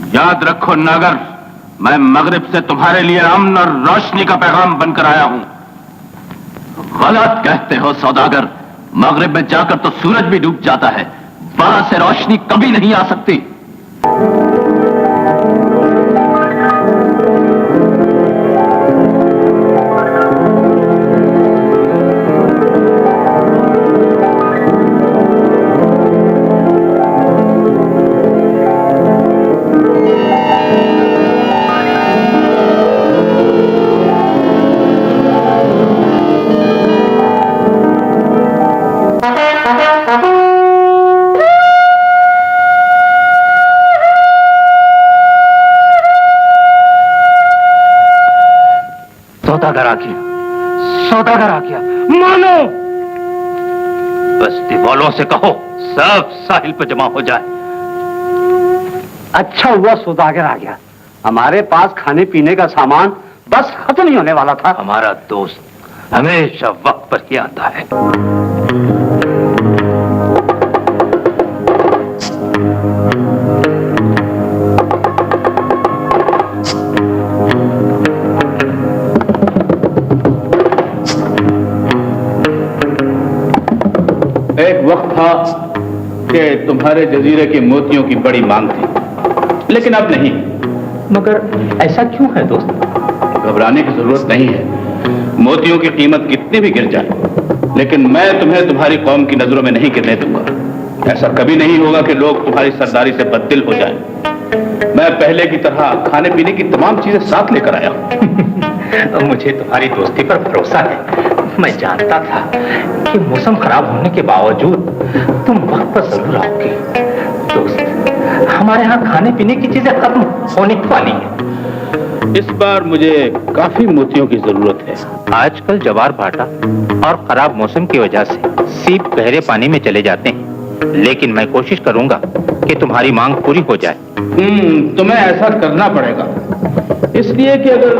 याद रखो नागर, मैं मगरिब से तुम्हारे लिए अमन और रोशनी का पैगाम बनकर आया हूं। गलत कहते हो सौदागर, मगरिब में जाकर तो सूरज भी डूब जाता है, वहां से रोशनी कभी नहीं आ सकती। सौदागर आ गया, मानो। बस्ती वालों से कहो सब साहिल पर जमा हो जाए। अच्छा हुआ सौदागर आ गया, हमारे पास खाने पीने का सामान बस खत्म नहीं होने वाला था। हमारा दोस्त हमेशा वक्त पर ही आता है। एक वक्त था कि तुम्हारे जजीरे के मोतियों की बड़ी मांग थी, लेकिन अब नहीं। मगर ऐसा क्यों है दोस्त? घबराने की जरूरत नहीं है। मोतियों की कीमत कितनी भी गिर जाए, लेकिन मैं तुम्हें तुम्हारी कौम की नजरों में नहीं गिरने दूंगा। ऐसा कभी नहीं होगा कि लोग तुम्हारी सरदारी से बददिल हो जाएं। मैं पहले की तरह खाने पीने की तमाम चीजें साथ लेकर आया हूं। मुझे तुम्हारी दोस्ती पर भरोसा है। मैं जानता था कि मौसम खराब होने के बावजूद तुम वक्त पर जरूर आओगे। दोस्त, हमारे यहाँ खाने पीने की चीजें खत्म होने वाली हैं। इस बार मुझे काफी मोतियों की जरूरत है। आजकल ज्वार भाटा और खराब मौसम की वजह से सीप गहरे पानी में चले जाते हैं, लेकिन मैं कोशिश करूंगा कि तुम्हारी मांग पूरी हो जाए। तुम्हें ऐसा करना पड़ेगा, इसलिए कि अगर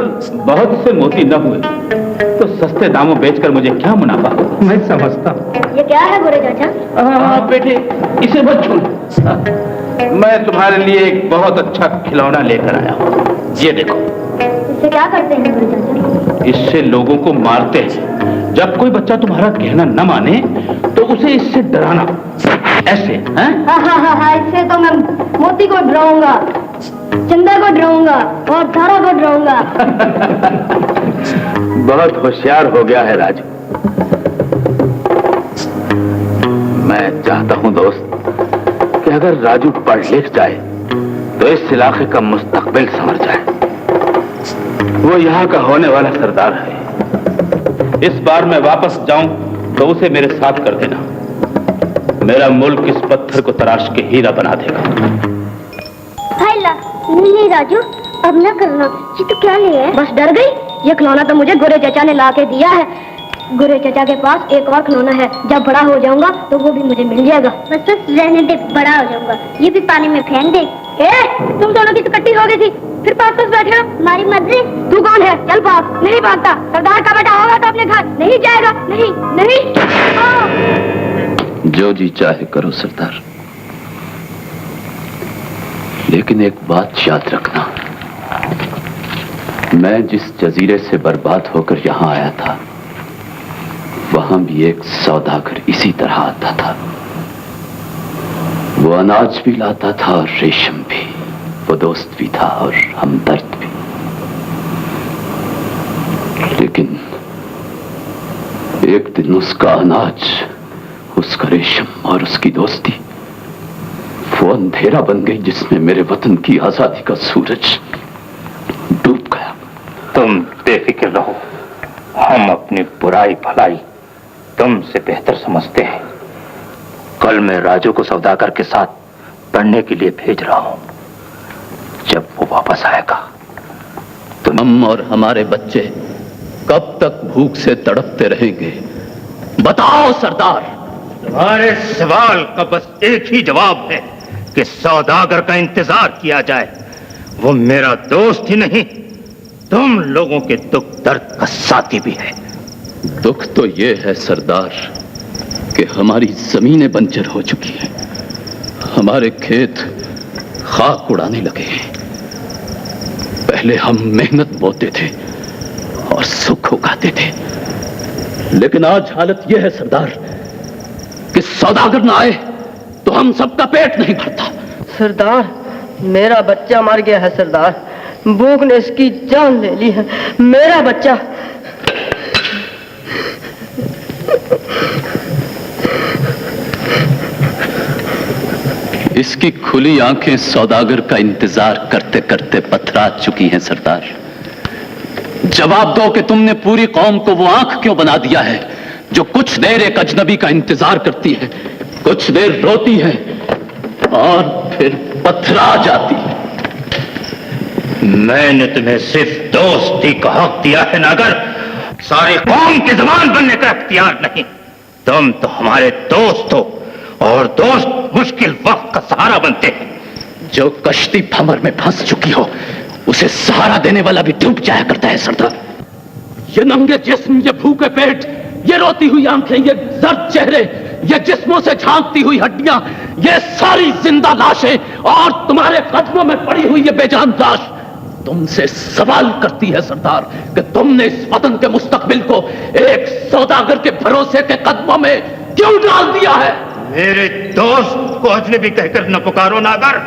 बहुत से मोती न हुए तो सस्ते दामों बेचकर मुझे क्या मुनाफा होगा। मैं समझता हूँ। ये क्या है गोरे चाचा? हाँ बेटे, इसे मत छू। मैं तुम्हारे लिए एक बहुत अच्छा खिलौना लेकर आया हूँ, ये देखो। इससे क्या करते हैं गोरे चाचा? इससे लोगों को मारते हैं। जब कोई बच्चा तुम्हारा कहना न माने तो उसे इससे डराना, ऐसे। हैं? हाँ, इससे तो मैं मोती को डराऊंगा, चंदा को डराऊंगा और तारा को डराऊंगा। बहुत होशियार हो गया है राजू। मैं चाहता हूं दोस्त कि अगर राजू पढ़ लिख जाए तो इस इलाके का मुस्तकबिल संवर जाए। वो यहाँ का होने वाला सरदार है। इस बार मैं वापस जाऊं तो उसे मेरे साथ कर देना। मेरा मुल्क इस पत्थर को तराश के हीरा बना देगा। नहीं राजू, अब न करना। ये तो क्या ले है? बस डर गई। ये खिलौना तो मुझे गोरे चाचा ने ला के दिया है। गोरे चाचा के पास एक और खिलौना है, जब बड़ा हो जाऊंगा तो वो भी मुझे मिल जाएगा। बस रहने दे, बड़ा हो जाऊंगा। ये भी पानी में फेंक दे। तुम दोनों की तो कट्टी हो गई थी, फिर पास बैठे हो। हमारी मर्जी। तू कौन है? चल पास। नहीं भागता। सरदार का बेटा होगा तो अपने घर नहीं जाएगा। नहीं नहीं। जो जी चाहे करो सरदार, लेकिन एक बात याद रखना, मैं जिस जजीरे से बर्बाद होकर यहां आया था, वहां भी एक सौदागर इसी तरह आता था। वो अनाज भी लाता था और रेशम भी। वो दोस्त भी था और हमदर्द भी। लेकिन एक दिन उसका अनाज, उसका रेशम और उसकी दोस्ती वो अंधेरा बन गई जिसमें मेरे वतन की आजादी का सूरज डूब गया। तुम बेफिक्र रहो, हम अपनी बुराई भलाई तुमसे बेहतर समझते हैं। कल मैं राजू को सौदागर के साथ पढ़ने के लिए भेज रहा हूं। जब वो वापस आएगा तो हम और हमारे बच्चे कब तक भूख से तड़पते रहेंगे? बताओ सरदार। तुम्हारे सवाल का बस एक ही जवाब है कि सौदागर का इंतजार किया जाए। वो मेरा दोस्त ही नहीं, तुम लोगों के दुख दर्द का साथी भी है। दुख तो ये है सरदार कि हमारी जमीनें बंजर हो चुकी हैं, हमारे खेत खाक उड़ाने लगे हैं। पहले हम मेहनत बोते थे और सुख उगाते थे, लेकिन आज हालत यह है सरदार कि सौदागर ना आए तो हम सबका पेट नहीं भरता। सरदार, मेरा बच्चा मर गया है सरदार, भूख ने इसकी जान ले ली है। मेरा बच्चा। इसकी खुली आंखें सौदागर का इंतजार करते करते पथरा चुकी हैं सरदार। जवाब दो कि तुमने पूरी कौम को वो आंख क्यों बना दिया है जो कुछ देर एक अजनबी का इंतजार करती है, कुछ देर रोती है और फिर पथरा जाती है। मैंने तुम्हें सिर्फ दोस्ती का हक दिया है नागर, सारी कौम की जबान बनने का अख्तियार नहीं। तुम तो हमारे दोस्त हो और दोस्त मुश्किल वक्त का सहारा बनते हैं। जो कश्ती भंवर में फंस चुकी हो उसे सहारा देने वाला भी डूब जाया करता है सरदार। ये नंगे जिस्म, ये भूखे पेट, ये रोती हुई आंखें, ये जर्द चेहरे, ये जिस्मों से झांकती हुई हड्डियां, ये सारी जिंदा लाशें और तुम्हारे कदमों में पड़ी हुई ये बेजान लाश तुमसे सवाल करती है सरदार कि तुमने इस वतन के मुस्तकबिल को एक सौदागर के भरोसे के कदमों में क्यों डाल दिया है। मेरे दोस्त को अजनबी कहकर न पुकारो नागर।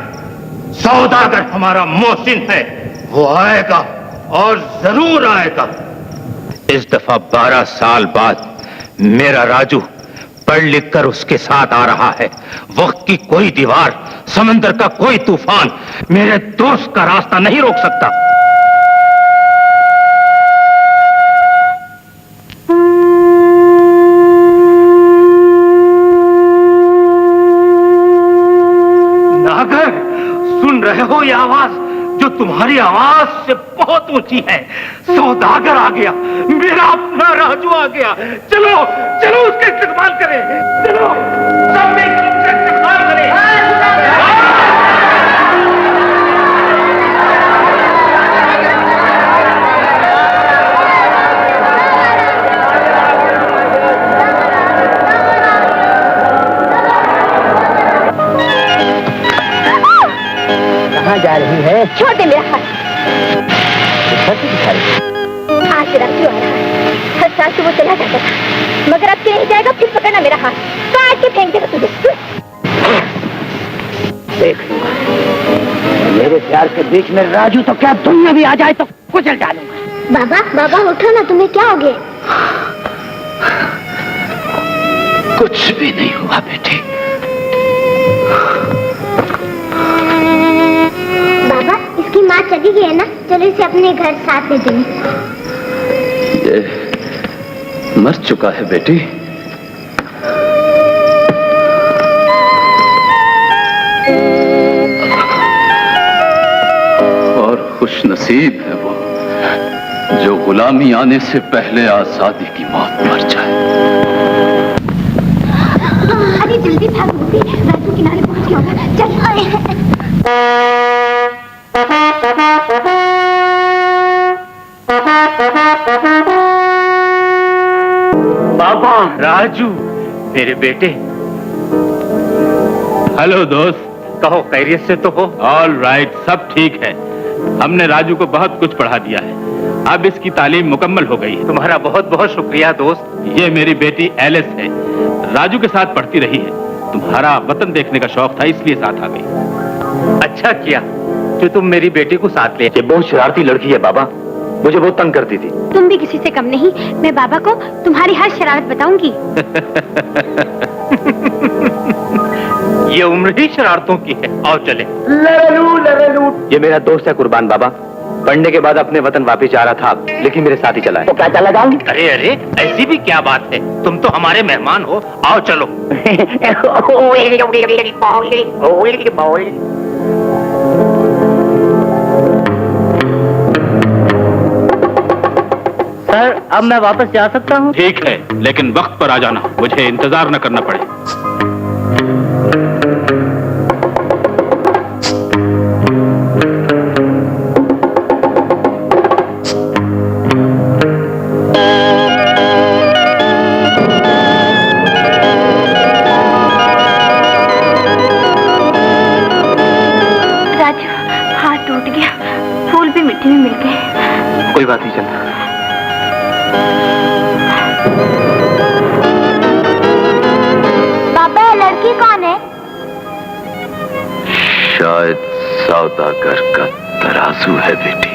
सौदागर हमारा मोहसिन है, वो आएगा और जरूर आएगा। इस दफा 12 साल बाद मेरा राजू पढ़ लिख कर उसके साथ आ रहा है। वक्त की कोई दीवार, समंदर का कोई तूफान मेरे दोस्त का रास्ता नहीं रोक सकता। नागर, सुन रहे हो ये आवाज जो तुम्हारी आवाज से बहुत ऊंची है? सौदागर आ गया, मेरा अपना राजू आ गया। चलो चलो उसका इस्तेमाल करें, चलो सब मिलकर उसका इस्तेमाल करें। कहाँ जा रही है? छोड़ दे मेरा हाथ। आज तेरा क्यों आ रहा है? हर साल तो वो चला जाता था, मगर अब नहीं जाएगा। फिर पकड़ना मेरा हाथ, काट के फेंक देगा तुझे। देख, मेरे प्यार के बीच में राजू तो क्या दुनिया भी आ जाए तो कुचल डालूंगा। बाबा बाबा उठो ना, तुम्हें क्या हो गया? कुछ भी नहीं हुआ बेटे। बाबा, इसकी माँ चली गई है ना, चलो इसे अपने घर साथ ले चलें। ये मर चुका है बेटी। और खुश नसीब है वो जो गुलामी आने से पहले आजादी की मौत मर जाए। अरे जल्दी भाग मूवी, राजू किनारे पहुंच गया होगा। चल आए। बाबा, राजू, मेरे बेटे। हेलो दोस्त, कहो, खैरियत से तो हो? ऑल राइट, सब ठीक है। हमने राजू को बहुत कुछ पढ़ा दिया है, अब इसकी तालीम मुकम्मल हो गई है। तुम्हारा बहुत बहुत शुक्रिया दोस्त। ये मेरी बेटी एलिस है, राजू के साथ पढ़ती रही है। तुम्हारा वतन देखने का शौक था इसलिए साथ आ गई। अच्छा किया जो तुम मेरी बेटी को साथ ले। ये बहुत शरारती लड़की है बाबा, मुझे बहुत तंग करती थी। तुम भी किसी से कम नहीं। मैं बाबा को तुम्हारी हर शरारत बताऊंगी। ये उम्र ही शरारतों की है। आओ चले। ये मेरा दोस्त है कुर्बान बाबा, पढ़ने के बाद अपने वतन वापस जा रहा था, लेकिन मेरे साथ ही चला है। तो क्या चला जाऊं? अरे अरे, ऐसी भी क्या बात है, तुम तो हमारे मेहमान हो। आओ चलो। सर, अब मैं वापस जा सकता हूँ? ठीक है, लेकिन वक्त पर आ जाना, मुझे इंतजार न करना पड़े। राजू, हाथ टूट गया, फूल भी मिट्टी में मिल गए। कोई बात नहीं चंदा। बाबा लड़की कौन है? शायद सौदागर का तराजू है बेटी।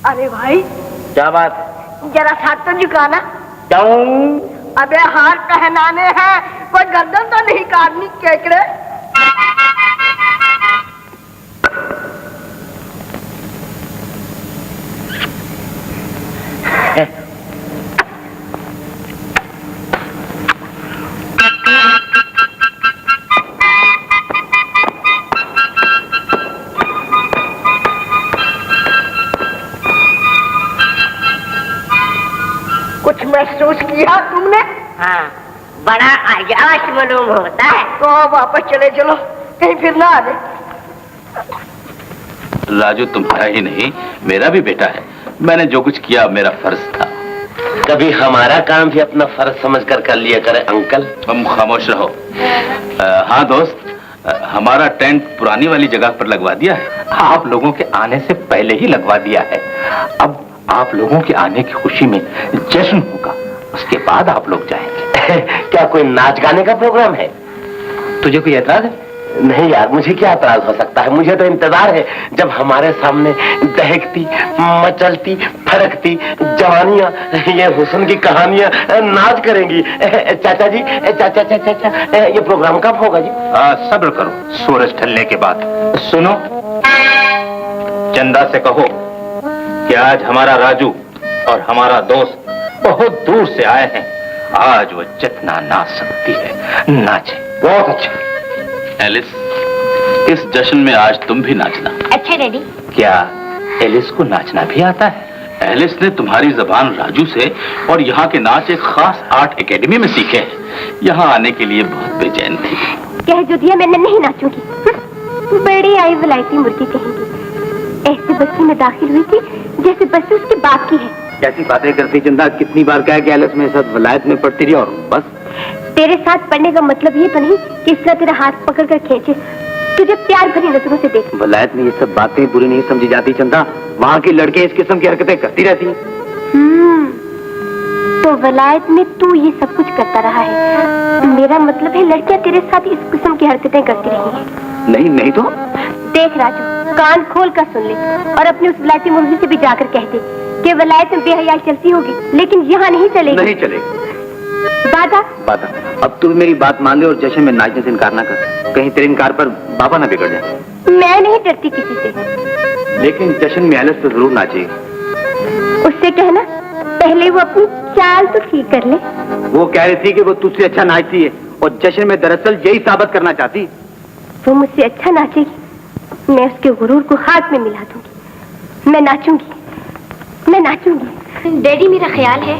अरे भाई क्या बात? जरा साथ तो झुकाना। क्यों? अबे हार पहनाने हैं, कोई गर्दन तो नहीं काटनी केकड़े। कुछ महसूस किया तुमने? हाँ, बड़ा आयास मालूम होता है। तो वापस चले चलो, कहीं फिर ना आ जाए। राजू तुम्हारा ही नहीं, मेरा भी बेटा है। मैंने जो कुछ किया मेरा फर्ज था। कभी हमारा काम भी अपना फर्ज समझकर कर लिया करे अंकल। तुम खामोश रहो। हाँ दोस्त, हमारा टेंट पुरानी वाली जगह पर लगवा दिया है। आप लोगों के आने से पहले ही लगवा दिया है। अब आप लोगों के आने की खुशी में जश्न होगा, उसके बाद आप लोग जाएंगे। क्या कोई नाच गाने का प्रोग्राम है? तुझे कोई ऐतराज है? नहीं यार, मुझे क्या ऐतराज हो सकता है। मुझे तो इंतजार है जब हमारे सामने दहकती, मचलती, फड़कती जवानियां, ये हुस्न की कहानियां नाच करेंगी। चाचा जी, चाचा चाचा चाचा, ये प्रोग्राम कब होगा जी? सब्र करो, सूरज ढलने के बाद। सुनो, चंदा से कहो कि आज हमारा राजू और हमारा दोस्त बहुत दूर से आए हैं। आज वो जितना नाच सकती है नाचे। बहुत अच्छा। एलिस, इस जश्न में आज तुम भी नाचना। अच्छा डैडी। क्या एलिस को नाचना भी आता है? एलिस ने तुम्हारी जबान राजू से और यहाँ के नाच एक खास आर्ट एकेडमी में सीखे हैं। यहाँ आने के लिए बहुत बेचैन थी। कह जो दिया मैंने नहीं नाचूंगी। बड़ी आई वलायती मुर्गी कहेंगी। ऐसे बस्ती में दाखिल हुई थी जैसे बस्ती उसके बाप की है। कैसी बातें करती चंदा, कितनी बार कहा कि एलिस मेरे साथ वलायत में पढ़ती रही और बस। तेरे साथ पढ़ने का मतलब ये तो नहीं कि इस तरह तेरा हाथ पकड़ कर खींचे, तुझे प्यार भरी नजरों से देख। वलायत में ये सब बातें बुरी नहीं समझी जाती चंदा। वहाँ की लड़के इस किस्म की हरकतें करती रहती हैं। तो वलायत में तू ये सब कुछ करता रहा है। मेरा मतलब है लड़कियां तेरे साथ इस किस्म की हरकतें करती रही हैं। नहीं तो देख राजू, कान खोल कर सुन ले और अपनी उस वलायती मुर्गी से भी जाकर कह दे कि वलायत में बेहयाई चलती होगी, लेकिन यहाँ नहीं चलेगी। नहीं चलेगी। बाधा अब तू मेरी बात मान ले और जश्न में नाचने से इनकार ना कर। कहीं तेरे इनकार पर बाबा ना बिगड़ जाए। मैं नहीं डरती किसी से। लेकिन जश्न में एलिस तो जरूर नाचेगी। उससे कहना पहले वो अपनी चाल तो ठीक कर ले। वो कह रही थी कि वो तुझसे अच्छा नाचती है और जश्न में दरअसल यही साबित करना चाहती। वो मुझसे अच्छा नाचेगी, मैं उसके गुरूर को हाथ में मिला दूंगी। मैं नाचूंगी। डैडी, मेरा ख्याल है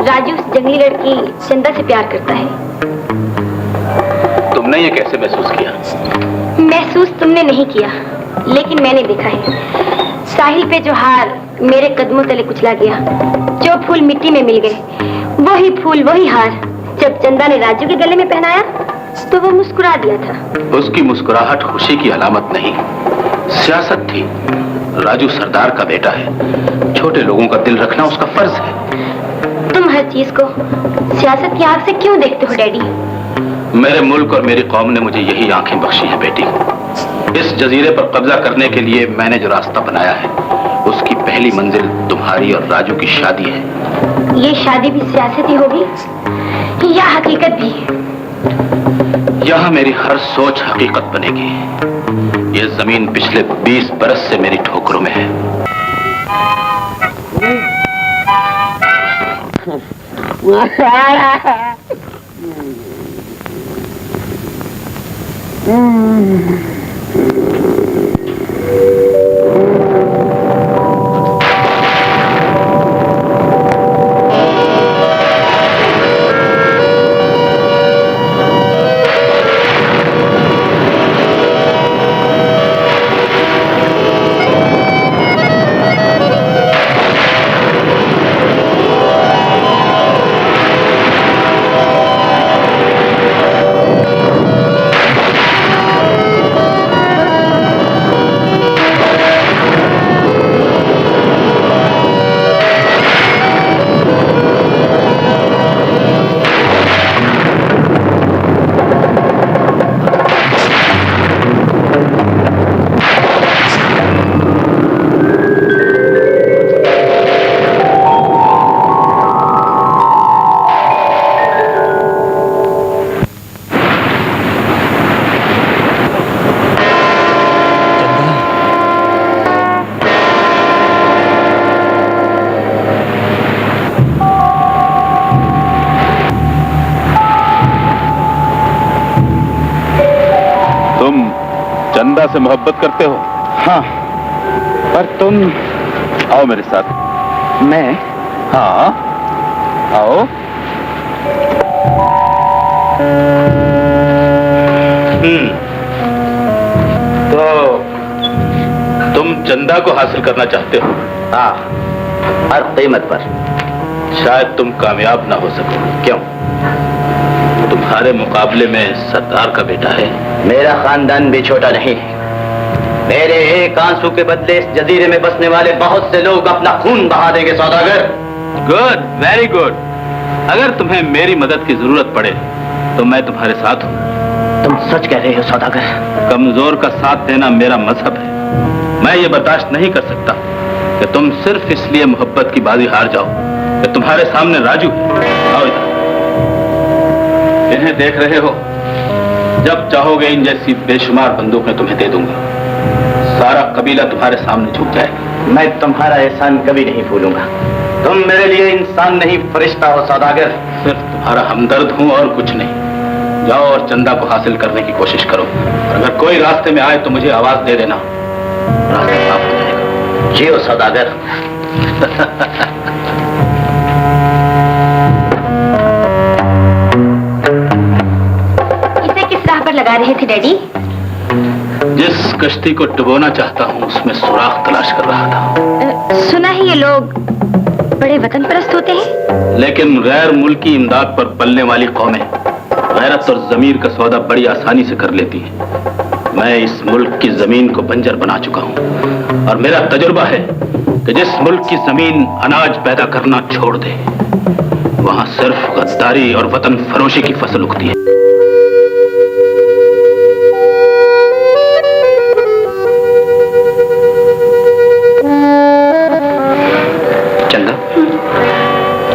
राजू उस जंगली लड़की चंदा से प्यार करता है। तुमने ये कैसे महसूस किया? महसूस तुमने नहीं किया, लेकिन मैंने देखा है। साहिल पे जो हार मेरे कदमों तले कुचला गया, जो फूल मिट्टी में मिल गए, वही फूल वही हार जब चंदा ने राजू के गले में पहनाया तो वो मुस्कुरा दिया था। उसकी मुस्कुराहट खुशी की अलामत नहीं, सियासत थी। राजू सरदार का बेटा है, छोटे लोगों का दिल रखना उसका फर्ज है। तुम हर चीज को सियासत की आंख से क्यों देखते हो डैडी? मेरे मुल्क और मेरी कौम ने मुझे यही आंखें बख्शी हैं बेटी। इस जजीरे पर कब्जा करने के लिए मैंने जो रास्ता बनाया है, उसकी पहली मंजिल तुम्हारी और राजू की शादी है। ये शादी भी सियासत ही होगी? हकीकत भी है। यहाँ मेरी हर सोच हकीकत बनेगी। ये जमीन पिछले 20 बरस से मेरी ठोकरों में है। चंदा से मोहब्बत करते हो? हाँ, पर तुम आओ मेरे साथ। मैं हाँ आओ। तो तुम चंदा को हासिल करना चाहते हो? हाँ, हर कीमत पर। शायद तुम कामयाब ना हो सको। क्यों? तुम्हारे मुकाबले में सरदार का बेटा है। मेरा खानदान भी छोटा नहीं। मेरे एक आंसू के बदले इस जजीरे में बसने वाले बहुत से लोग अपना खून बहा देंगे सौदागर। Good, very good. अगर तुम्हें मेरी मदद की जरूरत पड़े तो मैं तुम्हारे साथ हूँ। तुम सच कह रहे हो सौदागर? कमजोर का साथ देना मेरा मजहब है। मैं ये बर्दाश्त नहीं कर सकता कि तुम सिर्फ इसलिए मोहब्बत की बाजी हार जाओ कि तुम्हारे सामने राजू है। आओ इधर। इन्हें देख रहे हो? जब चाहोगे इन जैसी बेशुमार बंदूकें तुम्हें दे दूंगा। सारा कबीला तुम्हारे सामने झुक जाएगा। मैं तुम्हारा एहसान कभी नहीं भूलूंगा। तुम मेरे लिए इंसान नहीं फरिश्ता हो सौदागर। सिर्फ तुम्हारा हमदर्द हूं और कुछ नहीं। जाओ और चंदा को हासिल करने की कोशिश करो। और अगर कोई रास्ते में आए तो मुझे आवाज दे देना। रास्ता साफ हो जाएगा। जियो सौदागर। इसे किस राह पर लगा रहे थे डैडी? जिस कश्ती को डुबोना चाहता हूँ उसमें सुराख तलाश कर रहा था। सुना है ये लोग बड़े वतन परस्त होते हैं। लेकिन गैर मुल्की इमदाद पर पलने वाली कौमें गैरत और जमीर का सौदा बड़ी आसानी से कर लेती हैं। मैं इस मुल्क की जमीन को बंजर बना चुका हूँ और मेरा तजुर्बा है कि जिस मुल्क की जमीन अनाज पैदा करना छोड़ दे वहां सिर्फ गद्दारी और वतन फरोशी की फसल उगती है। चंदा,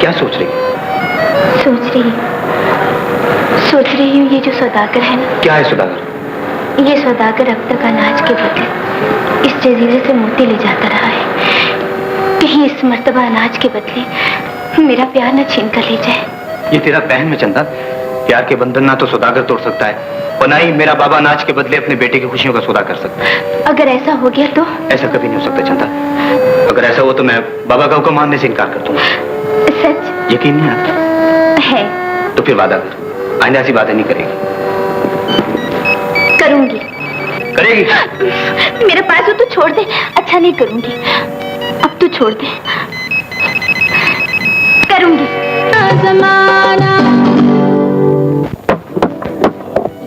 क्या सोच रही? सोच रही हूँ ये जो सौदागर है ना। क्या है सौदागर? ये सौदागर अब तक अनाज के बदले इस जजीरे से मोती ले जाता रहा है। कहीं इस मर्तबा अनाज के बदले मेरा प्यार न छीन कर ले जाए। ये तेरा बहन है चंदा। प्यार के बंधन ना तो सौदागर तोड़ सकता है और ना ही मेरा बाबा अनाज के बदले अपने बेटे की खुशियों का सौदा कर सकता है। अगर ऐसा हो गया तो? ऐसा कभी नहीं हो सकता चंदा। अगर ऐसा हो तो मैं बाबा का हुक्म मानने से इनकार कर दूंगा। सच? यकीन नहीं आता है तो फिर वादा कर, आइंदा ऐसी बातें नहीं करेगी। करूंगी। करेगी? मेरे पास हो तो छोड़ दे। अच्छा नहीं करूंगी। अब तो छोड़ दे। करूंगी।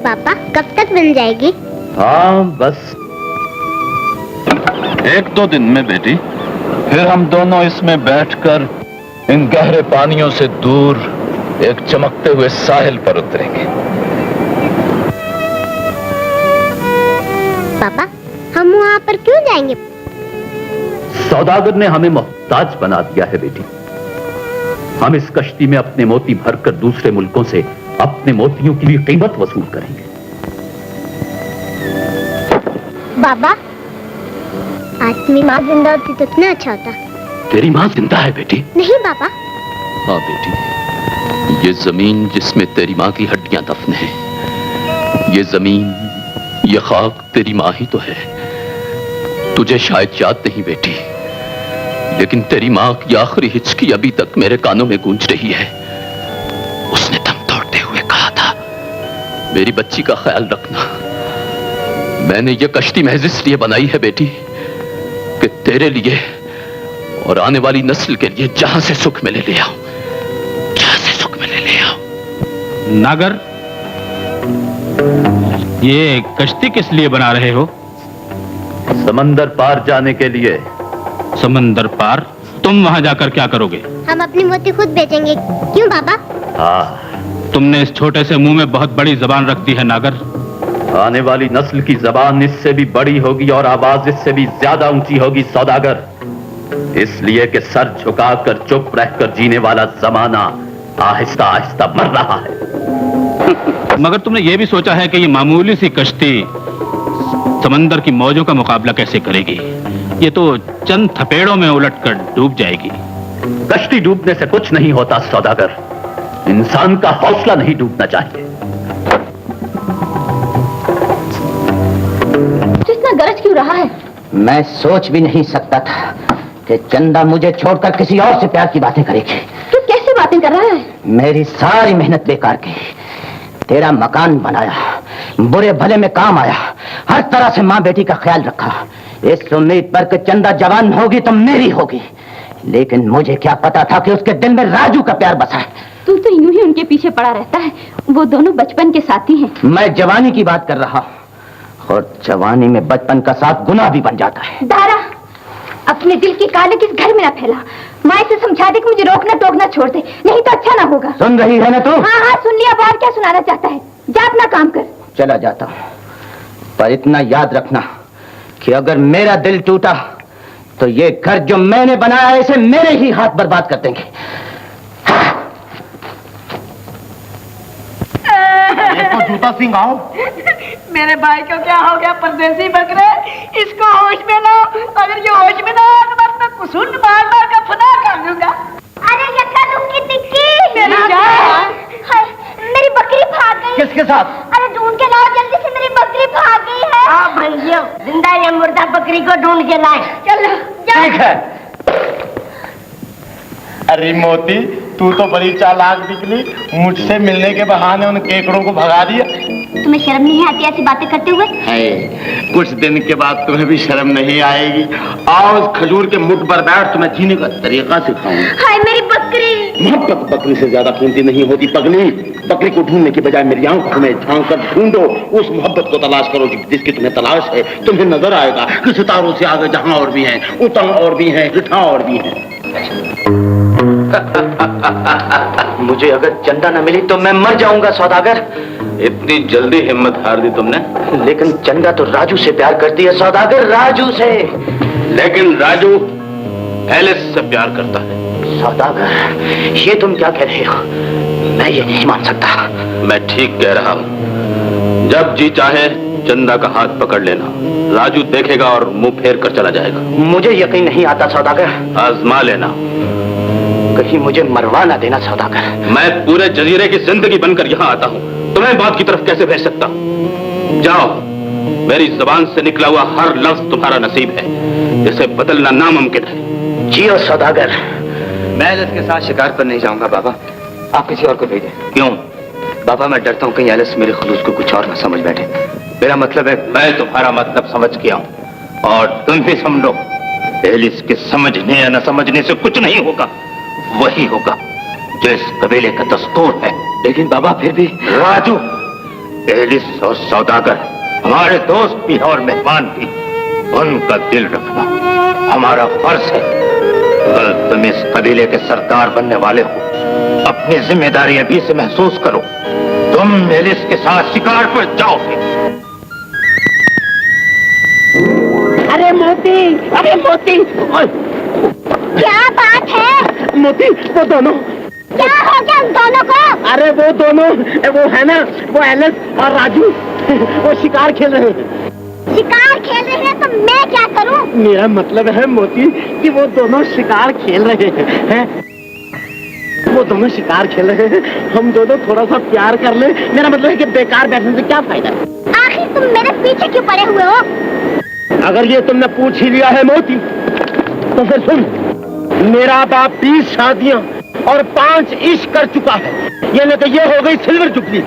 पापा कब तक बन जाएगी? हाँ बस 1-2 दिन में बेटी। फिर हम दोनों इसमें बैठकर इन गहरे पानियों से दूर एक चमकते हुए साहिल पर उतरेंगे। पापा हम वहाँ पर क्यों जाएंगे? सौदागर ने हमें मोहताज बना दिया है बेटी। हम इस कश्ती में अपने मोती भरकर दूसरे मुल्कों से अपने मोतियों की भी कीमत वसूल करेंगे। बाबा, आज मेरी माँ जिंदा होती तो इतना अच्छा होता। तेरी माँ जिंदा है बेटी? नहीं बाबा। हाँ बेटी, ये जमीन जिसमें तेरी माँ की हड्डियां दफन है, ये जमीन, ये खाक तेरी माँ ही तो है। तुझे शायद याद नहीं बेटी, लेकिन तेरी माँ की आखिरी हिचकी अभी तक मेरे कानों में गूंज रही है। उसने दम तोड़ते हुए कहा था, मेरी बच्ची का ख्याल रखना। मैंने ये कश्ती महज इसलिए बनाई है बेटी कि तेरे लिए और आने वाली नस्ल के लिए जहां से सुख मिले ले आओ, जहां से सुख मिले ले आओ। नागर, ये कश्ती किस लिए बना रहे हो? समंदर पार जाने के लिए। समंदर पार? तुम वहां जाकर क्या करोगे? हम अपनी मोती खुद बेचेंगे। क्यों बाबा? हाँ, तुमने इस छोटे से मुंह में बहुत बड़ी जबान रख दी है नागर। आने वाली नस्ल की जबान इससे भी बड़ी होगी और आवाज इससे भी ज्यादा ऊंची होगी सौदागर। इसलिए कि सर झुकाकर चुप रहकर जीने वाला जमाना आहिस्ता आहिस्ता मर रहा है। मगर तुमने ये भी सोचा है कि ये मामूली सी कश्ती समंदर की मौजों का मुकाबला कैसे करेगी? ये तो चंद थपेड़ों में उलटकर डूब जाएगी। कश्ती डूबने से कुछ नहीं होता सौदागर, इंसान का हौसला नहीं डूबना चाहिए। इतना गरज क्यों रहा है? मैं सोच भी नहीं सकता था कि चंदा मुझे छोड़कर किसी और से प्यार की बातें करेगी। तू कैसी बातें कर रहा है? मेरी सारी मेहनत बेकार की। तेरा मकान बनाया, बुरे भले में काम आया, हर तरह से माँ बेटी का ख्याल रखा, इस उम्मीद पर कि चंदा जवान होगी तो मेरी होगी। लेकिन मुझे क्या पता था कि उसके दिल में राजू का प्यार बसा है। तू तो यूं ही उनके पीछे पड़ा रहता है, वो दोनों बचपन के साथी हैं। मैं जवानी की बात कर रहा हूँ, और जवानी में बचपन का साथ गुनाह भी बन जाता है। दारा, अपने दिल की काले किस घर में न फैला। माँ से समझा दे कि मुझे रोकना टोकना छोड़ दे, नहीं तो अच्छा ना होगा। सुन रही है ना तू? हाँ हाँ सुन लिया, और क्या सुनाना चाहता है? जा अपना काम कर। चला जाता हूँ, पर इतना याद रखना कि अगर मेरा दिल टूटा तो ये घर जो मैंने बनाया है इसे मेरे ही हाथ बर्बाद कर देंगे। देखो जूता सिंह आओ। मेरे भाई को क्या हो गया परदेसी बकरे? इसको होश में लो, अगर ये होश में ना आए तो मैं कुसुन मार मार का फना कर दूंगा। अरे यक्का दुक्की टिक्की, मेरी जान। हाय, मेरी बकरी भाग गई। किसके साथ? अरे ढूंढ के लाओ जल्दी से, मेरी बकरी भाग गई है। हाँ भैया, जिंदा या मुर्दा बकरी को ढूंढ के लाए। चलो ठीक है। अरे मोती, तू तो बड़ी चालाक निकली, मुझसे मिलने के बहाने उन केकड़ों को भगा दिया। तुम्हें शर्म नहीं आती ऐसी बातें करते हुए? है, कुछ दिन के बाद तुम्हें भी शर्म नहीं आएगी। आओ इस खजूर के मुठ पर बैठ, तुम्हें जीने का तरीका सिखाऊं। हाय मेरी बकरी। मोहब्बत बकरी से ज्यादा कीमती नहीं होती पगली। बकरी को ढूंढने की बजाय मेरी आंखों में झांक कर ढूंढो, उस मोहब्बत को तलाश करो जिसकी तुम्हें तलाश है। तुम्हें नजर आएगा कि सितारों से आगे जहां और भी हैं, उतंग और भी हैं, रिठा और भी हैं। मुझे अगर चंदा न मिली तो मैं मर जाऊंगा सौदागर। इतनी जल्दी हिम्मत हार दी तुमने? लेकिन चंदा तो राजू से प्यार करती है सौदागर, राजू से। लेकिन राजू एलिस से प्यार करता है। सौदागर, ये तुम क्या कह रहे हो? मैं ये नहीं मान सकता। मैं ठीक कह रहा हूँ। जब जी चाहे चंदा का हाथ पकड़ लेना, राजू देखेगा और मुंह फेर कर चला जाएगा। मुझे यकीन नहीं आता सौदागर। आजमा लेना। कहीं मुझे मरवा ना देना सौदागर। मैं पूरे जजीरे की जिंदगी बनकर यहाँ आता हूँ, तुम्हें बात की तरफ कैसे भेज सकता हूँ? जाओ, मेरी जुबान से निकला हुआ हर लफ्ज तुम्हारा नसीब है, इसे बदलना नामुमकिन है। जियो सौदागर। मैं एलिस के साथ शिकार पर नहीं जाऊंगा बाबा, आप किसी और को भेजें। क्यों? बाबा मैं डरता हूँ कहीं एलिस मेरे खुलूस को कुछ और न समझ बैठे। मेरा मतलब है, मैं तुम्हारा मतलब समझ गया हूँ, और तुम भी समझो, एलिस के समझने या न समझने से कुछ नहीं होगा। वही होगा जो इस कबीले का दस्तूर है। लेकिन बाबा फिर भी राजू, एलिस और सौदागर हमारे दोस्त भी और मेहमान भी, उनका दिल रखना हमारा फर्ज है। कल तुम इस कबीले के सरदार बनने वाले हो, अपनी जिम्मेदारी अभी से महसूस करो। तुम एलिस के साथ शिकार पर जाओगे। अरे मोती, अरे मोती, क्या बात है? मोती, वो दोनों क्या हो गया उन दोनों को? अरे वो दोनों, वो है ना, वो एलिस और राजू, वो शिकार खेल रहे हैं। शिकार खेल रहे हैं तो मैं क्या करूं? मेरा मतलब है मोती कि वो दोनों शिकार खेल रहे हैं। वो दोनों शिकार खेल रहे हैं, हम दोनों थोड़ा सा प्यार कर ले। मेरा मतलब है कि बेकार बैठने से क्या फायदा? आखिर तुम मेरे पीछे क्यों पड़े हुए हो? अगर ये तुमने पूछ ही लिया है मोती, तो फिर सुन, मेरा बाप 20 शादियां और 5 इश्क कर चुका है। ये नहीं तो ये हो गई सिल्वर जुबली,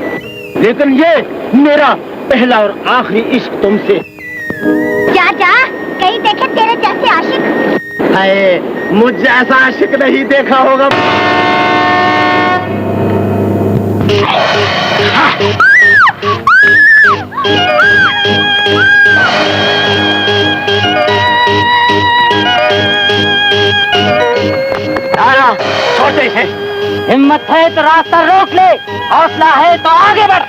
लेकिन ये मेरा पहला और आखिरी इश्क तुमसे। जा कहीं देखे तेरे जैसे आशिक? हाय, मुझ जैसा आशिक नहीं देखा होगा। दारा, छोटे हैं, हिम्मत है तो रास्ता रोक ले, हौसला है तो आगे बढ़।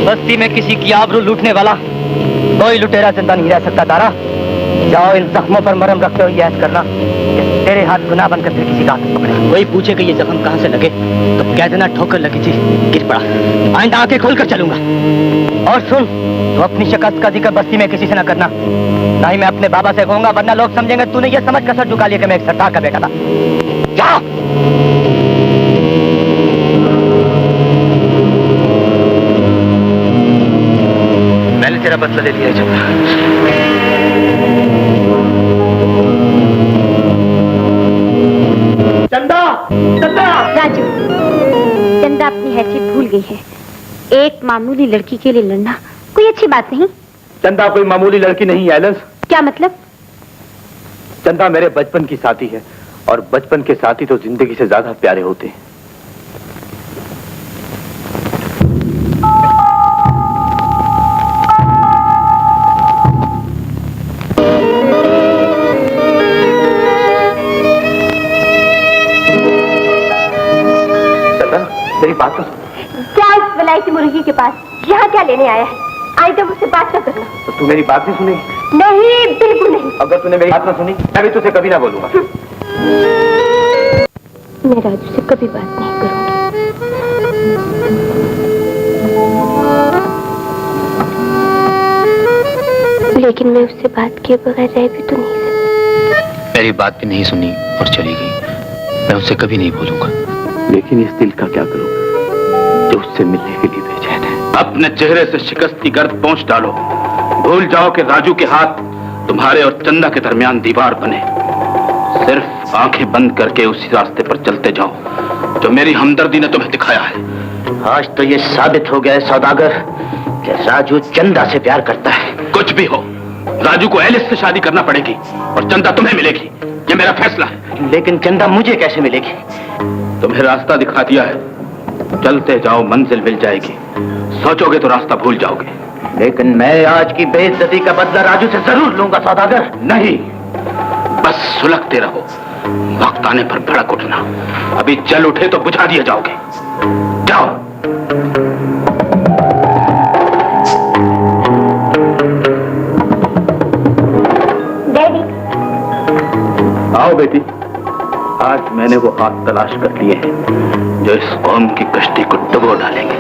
बस्ती में किसी की आबरू लूटने वाला कोई लुटेरा जिंदा नहीं रह सकता। तारा, जाओ इन जख्मों पर मरहम रखते हुए याद करना कि तेरे हाथ गुनाह बनकर फिर किसी का हाथ पकड़े। कोई पूछे कि ये जख्म कहाँ से लगे तो कह देना ठोकर लगी थी, गिर पड़ा। आइंदा आंखें खोलकर चलूंगा। और सुन, तो अपनी शिकस्त का जिक्र बस्ती में किसी से न करना, ना ही मैं अपने बाबा से कहूंगा, वरना लोग समझेंगे तूने ये समझ कर सर झुका लिया कि मैं एक सरदार का बेटा था। जाओ। मैंने तेरा बदला ले लिया चंदा। चंदा, चंदा। राजू, चंदा अपनी हैसियत भूल गई है। एक मामूली लड़की के लिए लड़ना कोई अच्छी बात नहीं। चंदा कोई मामूली लड़की नहीं है एलिस। क्या मतलब? चंदा मेरे बचपन की साथी है, और बचपन के साथी तो जिंदगी से ज्यादा प्यारे होते हैं। मेरी बात तो क्या इस वलायती मुर्गी के पास? यहाँ क्या लेने आया है? आई तो मुझसे बात न करना। तो तू मेरी बात नहीं सुनेगी? नहीं, बिल्कुल नहीं। अगर तूने मेरी बात ना सुनी, मैं भी तुझसे कभी ना बोलूंगा। मैं राजू से कभी बात नहीं करूंगी, लेकिन मैं उससे बात किए बगैर रह भी तो नहीं सकती। मेरी बात भी नहीं सुनी और चली गई। मैं उससे कभी नहीं बोलूंगा। लेकिन इस दिल का क्या करूं जो उससे मिलने के लिए बेचैन है। अपने चेहरे से शिकस्त की गर्द पोंछ डालो। भूल जाओ कि राजू के हाथ तुम्हारे और चंदा के दरमियान दीवार बने। सिर्फ आंखें बंद करके उसी रास्ते पर चलते जाओ जो मेरी हमदर्दी ने तुम्हें दिखाया है। आज तो ये साबित हो गया है सौदागर कि राजू चंदा से प्यार करता है। कुछ भी हो, राजू को एलिस से शादी करना पड़ेगी और चंदा तुम्हें मिलेगी। ये मेरा फैसला है। लेकिन चंदा मुझे कैसे मिलेगी? तुम्हें रास्ता दिखा दिया है, चलते जाओ, मंजिल मिल जाएगी। सोचोगे तो रास्ता भूल जाओगे। लेकिन मैं आज की बेइज्जती का बदला राजू से जरूर लूंगा सौदागर। नहीं, बस सुलगते रहो। वक्त आने पर भड़क उठना। अभी जल उठे तो बुझा दिए जाओगे। जाओ। डैडी। आओ बेटी। आज मैंने वो हाथ तलाश कर लिए हैं जो इस कौम की कश्ती को डुबो डालेंगे।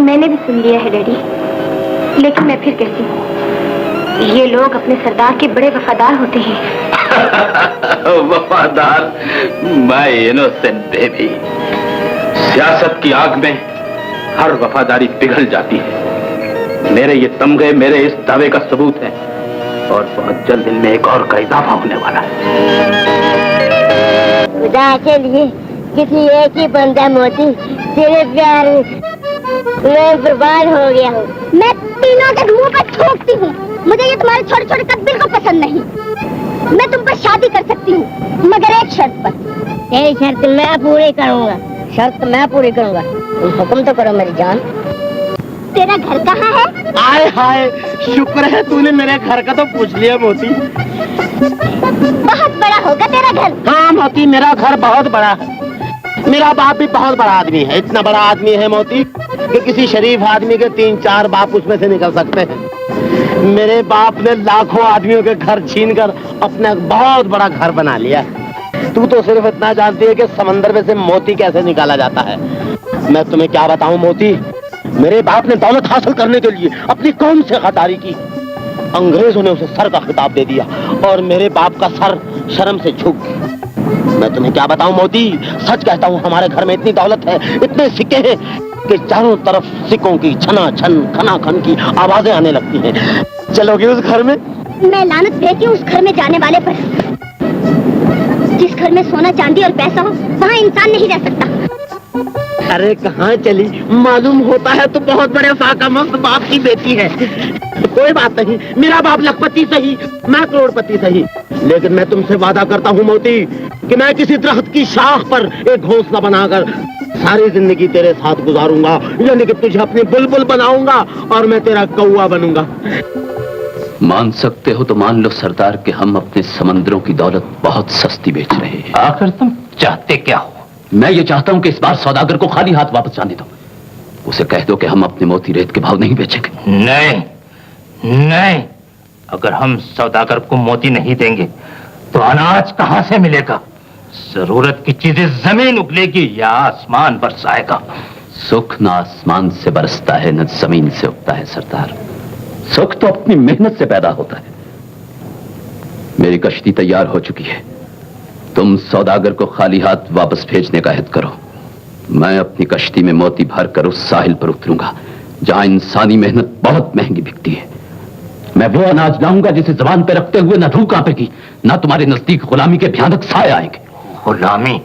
मैंने भी सुन लिया है डैडी, लेकिन मैं फिर कहती हूँ, ये लोग अपने सरदार के बड़े वफादार होते हैं। वफादार? My innocent baby. सियासत की आग में हर वफादारी पिघल जाती है। मेरे ये तमगे मेरे इस दावे का सबूत है और बहुत जल्द इनमें एक और का इजाफा होने वाला है। खुदा के लिए किसी एक ही बंदा मोती, तेरे प्यार में मैं बर्बाद हो गया हूँ। मैं तीनों के मुंह पर थूकती हूँ। मुझे ये तुम्हारे छोटे छोटे कद बिल्कुल पसंद नहीं। मैं तुम पर शादी कर सकती हूँ, मगर एक शर्त पर। तेरी शर्त मैं पूरी करूँगा। शर्त मैं पूरी करूँगा। तुम हुक्म तो करो मेरी जान। तेरा घर कहाँ है? आए हाय, शुक्र है तूने मेरे घर का तो पूछ लिया मोती। बहुत बड़ा होगा तेरा घर। हाँ मोती, मेरा घर बहुत बड़ा है। मेरा बाप भी बहुत बड़ा आदमी है। इतना बड़ा आदमी है मोती कि किसी शरीफ आदमी के 3-4 बाप उसमें से निकल सकते हैं। मेरे बाप ने लाखों आदमियों के घर छीनकर अपना बहुत बड़ा घर बना लिया। तू तो सिर्फ इतना जानती है कि समंदर में से मोती कैसे निकाला जाता है। मैं तुम्हें क्या बताऊं मोती, मेरे बाप ने दौलत हासिल करने के लिए अपनी कौम से गद्दारी की। अंग्रेजों ने उसे सर का खिताब दे दिया और मेरे बाप का सर शर्म से झुक गया। मैं तुम्हें क्या बताऊं मोती, सच कहता हूं, हमारे घर में इतनी दौलत है, इतने सिक्के हैं कि चारों तरफ सिक्कों की छना छन खना खन की आवाजें आने लगती हैं। चलोगे उस घर में? मैं लानत भेजती हूँ उस घर में जाने वाले पर। जिस घर में सोना चांदी और पैसा हो, वहाँ इंसान नहीं रह सकता। अरे कहाँ चली? मालूम होता है तू बहुत बड़े फाकामस्त बाप की बेटी है। कोई बात नहीं, मेरा बाप लखपति सही, मैं करोड़पति सही, लेकिन मैं तुमसे वादा करता हूँ मोती कि मैं किसी दरख्त की शाख पर एक घोंसला बनाकर सारी जिंदगी तेरे साथ गुजारूंगा। यानी कि तुझे अपनी बुलबुल बनाऊंगा और मैं तेरा कौवा बनूंगा। मान सकते हो तो मान लो सरदार कि हम अपने समंदरों की दौलत बहुत सस्ती बेच रहे हैं। आखिर तुम चाहते क्या हो? मैं ये चाहता हूं कि इस बार सौदागर को खाली हाथ वापस जाने दो। उसे कह दो कि हम अपने मोती रेत के भाव नहीं बेचेंगे। नहीं नहीं, अगर हम सौदागर को मोती नहीं देंगे तो अनाज कहां से मिलेगा? जरूरत की चीजें जमीन उगलेगी या आसमान बरसाएगा। सुख न आसमान से बरसता है न जमीन से उगता है सरदार। सुख तो अपनी मेहनत से पैदा होता है। मेरी कश्ती तैयार हो चुकी है। तुम सौदागर को खाली हाथ वापस भेजने का अहद करो। मैं अपनी कश्ती में मोती भरकर उस साहिल पर उतरूंगा जहां इंसानी मेहनत बहुत महंगी बिकती है। मैं वो अनाज लाऊंगा जिसे जबान पे रखते हुए न रूह कांपेगी, न तुम्हारे नजदीक गुलामी के भयानक साए आएंगे। गुलामी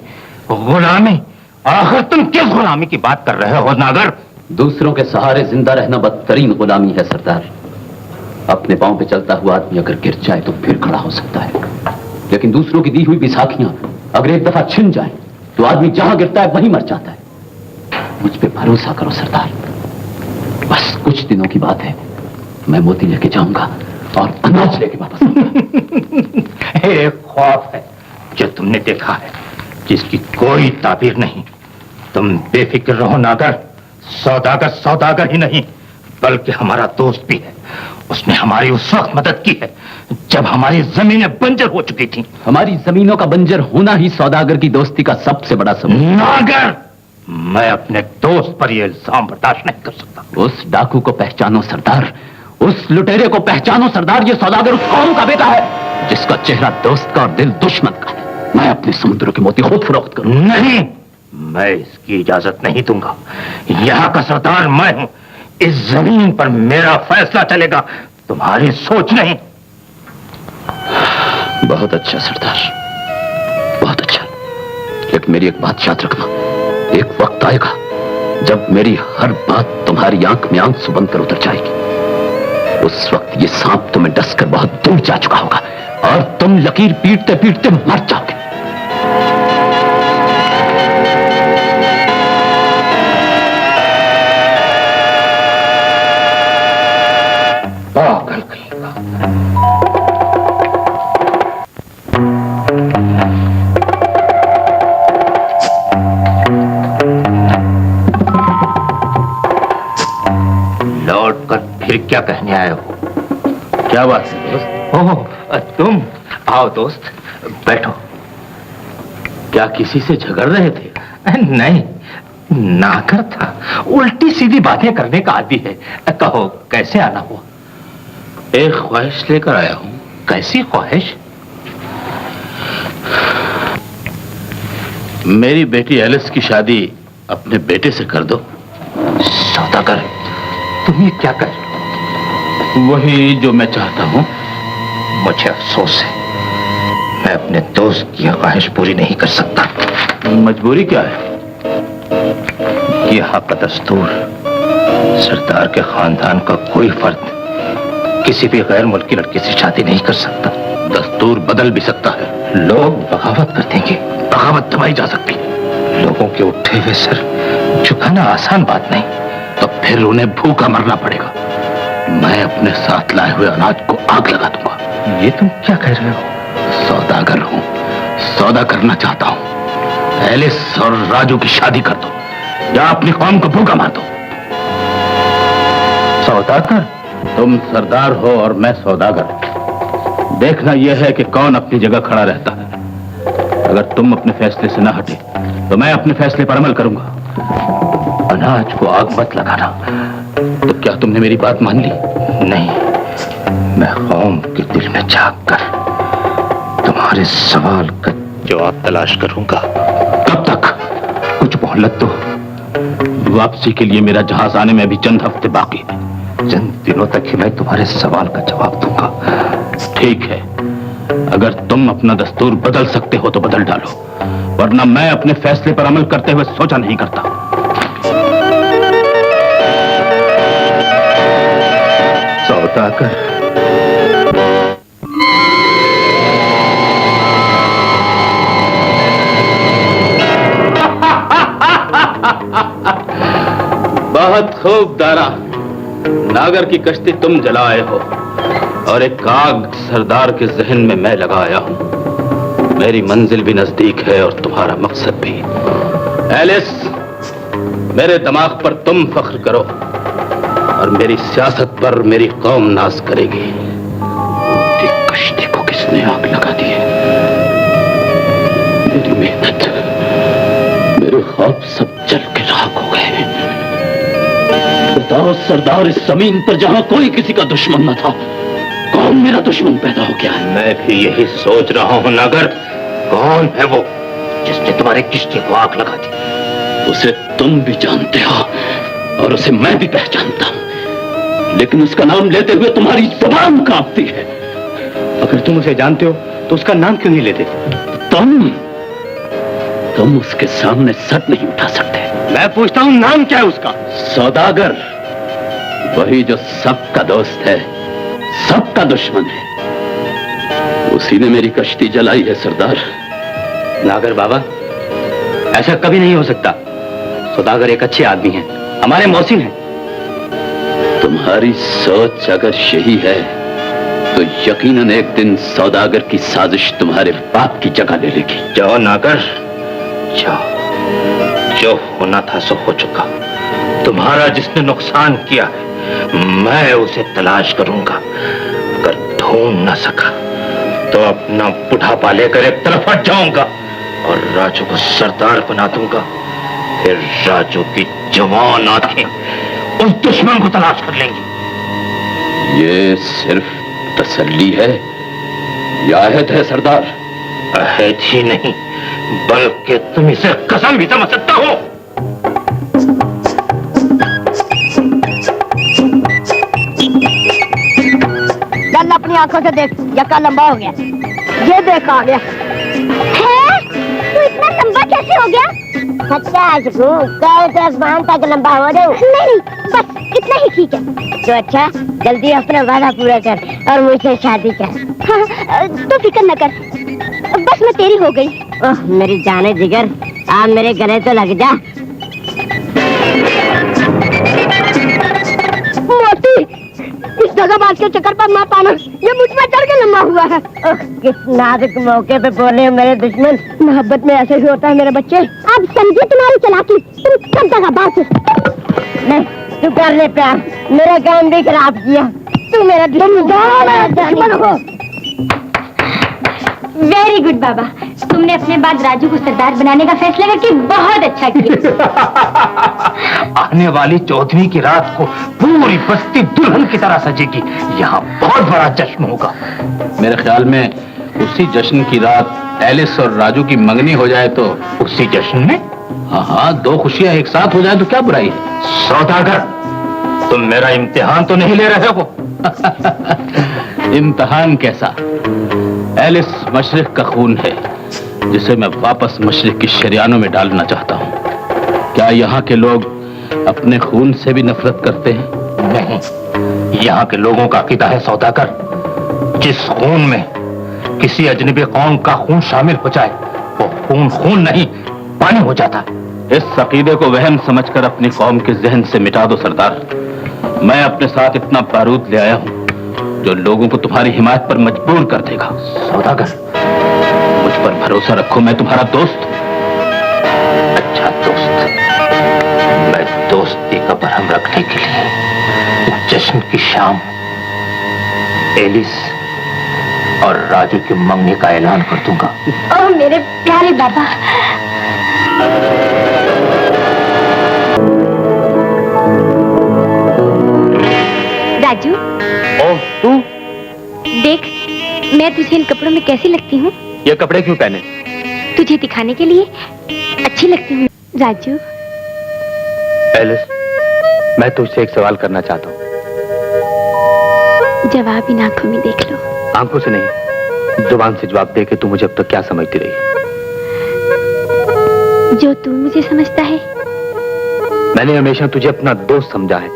गुलामी, आखिर तुम किस गुलामी की बात कर रहे हो नागर? दूसरों के सहारे जिंदा रहना बदतरीन गुलामी है सरदार। अपने पांव पे चलता हुआ आदमी अगर गिर जाए तो फिर खड़ा हो सकता है, लेकिन दूसरों की दी हुई बिसाखियां अगर एक दफा छिन जाए तो आदमी जहां गिरता है वहीं मर जाता है। मुझ पे भरोसा करो सरदार, बस कुछ दिनों की बात है। मैं मोती लेके जाऊंगा और अनाज लेके वापस आऊंगा। एक ख्वाब है जो तुमने देखा है, जिसकी कोई ताबीर नहीं। तुम बेफिक्र रहो नागर। सौदागर सौदागर ही नहीं बल्कि हमारा दोस्त भी है। उसने हमारी उस वक्त मदद की है जब हमारी जमीनें बंजर हो चुकी थी। हमारी जमीनों का बंजर होना ही सौदागर की दोस्ती का सबसे बड़ा सबूत। नागर, मैं अपने दोस्त पर यह इल्जाम बर्दाश्त नहीं कर सकता। उस डाकू को पहचानो सरदार, उस लुटेरे को पहचानो सरदार। ये सौदागर उस कौम का बेटा है जिसका चेहरा दोस्त का और दिल दुश्मन का है। मैं अपने समुद्र के मोती खुद फरोख्त करूं। नहीं, मैं इसकी इजाजत नहीं दूंगा। यहाँ का सरदार मैं हूं। इस जमीन पर मेरा फैसला चलेगा, तुम्हारी सोच नहीं। बहुत अच्छा सरदार, बहुत अच्छा। लेकिन मेरी एक बात याद रखना, एक वक्त आएगा जब मेरी हर बात तुम्हारी आंख में आंसू बनकर उतर जाएगी। उस वक्त ये सांप तुम्हें डसकर बहुत दूर जा चुका होगा और तुम लकीर पीटते पीटते मर जाओगे। पागल कहेगा। लौट कर फिर क्या कहने आए हो? क्या बात है दोस्त? ओह, तुम आओ दोस्त, बैठो। क्या किसी से झगड़ रहे थे? नहीं, नागर था। उल्टी सीधी बातें करने का आदी है। कहो कैसे आना हुआ? एक ख्वाहिश लेकर आया हूं। कैसी ख्वाहिश? मेरी बेटी एलिस की शादी अपने बेटे से कर दो। सौदागर, तुम ये क्या कर? वही जो मैं चाहता हूं। मुझे अफसोस है, मैं अपने दोस्त की ख्वाहिश पूरी नहीं कर सकता। मजबूरी क्या है? यहाँ का दस्तूर, सरदार के खानदान का कोई फर्द किसी भी गैर मुल्की लड़की से शादी नहीं कर सकता। दस्तूर बदल भी सकता है। लोग बगावत कर देंगे, बगावत दबाई जा सकती है। लोगों के उठे हुए सर झुकाना आसान बात नहीं। तो फिर उन्हें भूखा मरना पड़ेगा। मैं अपने साथ लाए हुए अनाज को आग लगा दूंगा। ये तुम क्या कह रहे हो? सौदागर हूं, सौदा करना चाहता हूं। एलिस और राजू की शादी कर दो या अपनी कौम को भूखा मार दो। सौदागर? तुम सरदार हो और मैं सौदागर। देखना यह है कि कौन अपनी जगह खड़ा रहता है। अगर तुम अपने फैसले से न हटे तो मैं अपने फैसले पर अमल करूंगा। अनाज को आग मत लगाना। तो क्या तुमने मेरी बात मान ली? नहीं, मैं कौम के दिल में झांक कर तुम्हारे सवाल का जवाब तलाश करूंगा। कब तक? कुछ मोहलत दो। वापसी के लिए मेरा जहाज आने में अभी चंद हफ्ते बाकी है। चंद दिनों तक ही मैं तुम्हारे सवाल का जवाब दूंगा। ठीक है, अगर तुम अपना दस्तूर बदल सकते हो तो बदल डालो, वरना मैं अपने फैसले पर अमल करते हुए सोचा नहीं करता। सौदागर, बहुत खूब दारा। नागर की कश्ती तुम जलाए हो और एक आग सरदार के जहन में मैं लगाया हूं। मेरी मंजिल भी नजदीक है और तुम्हारा मकसद भी। एलिस, मेरे दिमाग पर तुम फख्र करो और मेरी सियासत पर मेरी कौम नाज करेगी। कश्ती को किसने आग लगा दी है? मेरी मेहनत, मेरे ख्वाब सब जल के राख हो गए हैं। बताओ सरदार, इस जमीन पर जहां कोई किसी का दुश्मन न था, कौन मेरा दुश्मन पैदा हो गया है? मैं भी यही सोच रहा हूं नागर। कौन है वो जिसने तुम्हारे किश्ती को आग लगा दी? उसे तुम भी जानते हो और उसे मैं भी पहचानता हूं, लेकिन उसका नाम लेते हुए तुम्हारी जुबान कांपती है। अगर तुम उसे जानते हो तो उसका नाम क्यों नहीं लेते? तुम उसके सामने सर नहीं उठा सकते। मैं पूछता हूं, नाम क्या है उसका? सौदागर, वही जो सबका दोस्त है, सबका दुश्मन है। उसी ने मेरी कश्ती जलाई है सरदार। नागर बाबा, ऐसा कभी नहीं हो सकता। सौदागर एक अच्छे आदमी हैं, हमारे मौसिन हैं। तुम्हारी सोच अगर यही है तो यकीनन एक दिन सौदागर की साजिश तुम्हारे बाप की जगह ले लेगी। जाओ नागर, जाओ। जो होना था सो हो चुका। तुम्हारा जिसने नुकसान किया है, मैं उसे तलाश करूंगा। अगर ढूंढ न सका तो अपना बुढ़ापा लेकर एक तरफ हट जाऊंगा और राजू को सरदार बना दूंगा। फिर राजू की जवान आंखें उस दुश्मन को तलाश कर लेंगी। ये सिर्फ तसल्ली है या अहद है सरदार? अहद ही नहीं, बल्कि तुम इसे कसम भी समझ सकता हो। चल अपनी आंखों से देख, यक्का लंबा हो गया। ये देख आ गया है। तू इतना लंबा कैसे हो गया? सच्चा कल से आसमान तक लंबा हो रहे हो। नहीं, बस इतना ही ठीक है। तो अच्छा, जल्दी अपना वादा पूरा कर और मुझसे शादी कर। हाँ, तो फिक्र न कर, बस मैं तेरी हो गई। ओह मेरी जाने जिगर, आप मेरे गले तो लग जा। मोती, इस दगाबाज के चक्कर पर मत आना, ये मुझ में चढ़ के लंबा हुआ है। किस नाजुक मौके पे बोले मेरे दुश्मन। मोहब्बत में ऐसे ही होता है मेरे बच्चे। अब समझे तुम्हारी चालाकी, तुम सब दगाबाज हो। नहीं, तू कर ले प्यार, मेरा काम भी खराब किया। तू मेरा दुश्मन हो। वेरी गुड बाबा, तुमने अपने बाद राजू को सरदार बनाने का फैसला करके बहुत अच्छा किया। आने वाली 14वीं की रात को पूरी बस्ती दुल्हन की तरह सजेगी। यहाँ बहुत बड़ा जश्न होगा। मेरे ख्याल में उसी जश्न की रात एलिस और राजू की मंगनी हो जाए तो। उसी जश्न में? हाँ, दो खुशियां एक साथ हो जाए तो क्या बुराई है? सौदागर, तुम मेरा इम्तिहान तो नहीं ले रहे हो? इम्तिहान कैसा? एलिस मशरिक का खून है जिसे मैं वापस मशरिक की शरियानों में डालना चाहता हूँ। क्या यहाँ के लोग अपने खून से भी नफरत करते हैं? नहीं, यहाँ के लोगों का अकीदा है सौदागर, जिस खून में किसी अजनबी कौम का खून शामिल हो जाए वो खून खून नहीं पानी हो जाता है। इस अकीदे को वहम समझकर अपनी कौम के जहन से मिटा दो सरदार। मैं अपने साथ इतना बारूद ले आया हूँ जो लोगों को तुम्हारी हिमायत पर मजबूर कर देगा। सौदागर, मुझ पर भरोसा रखो, मैं तुम्हारा दोस्त। अच्छा दोस्त। मैं दोस्ती का भरम रखने के लिए जश्न की शाम एलिस और राजू के मंगनी का ऐलान कर दूंगा। ओह मेरे प्यारे बाबा। राजू। ओह तू? देख, मैं तुझे इन कपड़ों में कैसी लगती हूँ? ये कपड़े क्यों पहने? तुझे दिखाने के लिए अच्छी लगती हूँ राजू। एलिस, मैं तुझसे एक सवाल करना चाहता हूँ। जवाब इन आंखों में देख लो। आंखों से नहीं, जुबान से जवाब दे के तू मुझे अब तक क्या समझती रही? जो तू मुझे समझता है। मैंने हमेशा तुझे अपना दोस्त समझा है,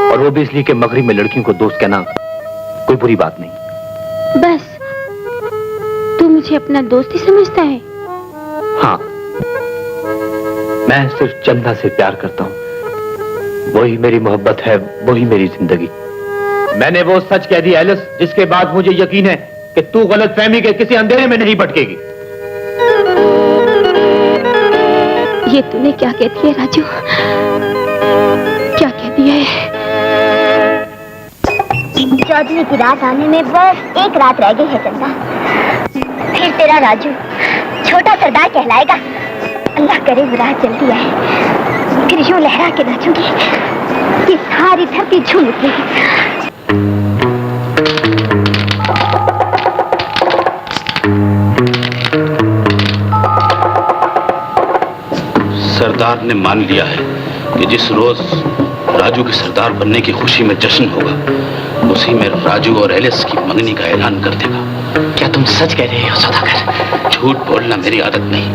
और वो भी इसलिए कि मगरिब में लड़कियों को दोस्त कहना कोई बुरी बात नहीं। बस तू मुझे अपना दोस्त ही समझता है? हाँ, मैं सिर्फ चंदा से प्यार करता हूँ, वही मेरी मोहब्बत है, वही मेरी जिंदगी। मैंने वो सच कह दिया एलिस, जिसके बाद मुझे यकीन है कि तू गलतफहमी के किसी अंधेरे में नहीं भटकेगी। ये तूने क्या कह दिया राजू? क्या कह दिया है? 14वीं की रात आने में बस एक रात रह गई है चंदा, फिर तेरा राजू छोटा सरदार कहलाएगा। अल्लाह करे वो रात जल्दी आए, फिर यूं लहरा के नाचूंगी कि सारी धरती झूम उठेगी। सरदार ने मान लिया है कि जिस रोज राजू के सरदार बनने की खुशी में जश्न होगा, उसी में राजू और एलिस की मंगनी का ऐलान कर देगा। क्या तुम सच कह रहे हो सौदागर? झूठ बोलना मेरी आदत नहीं।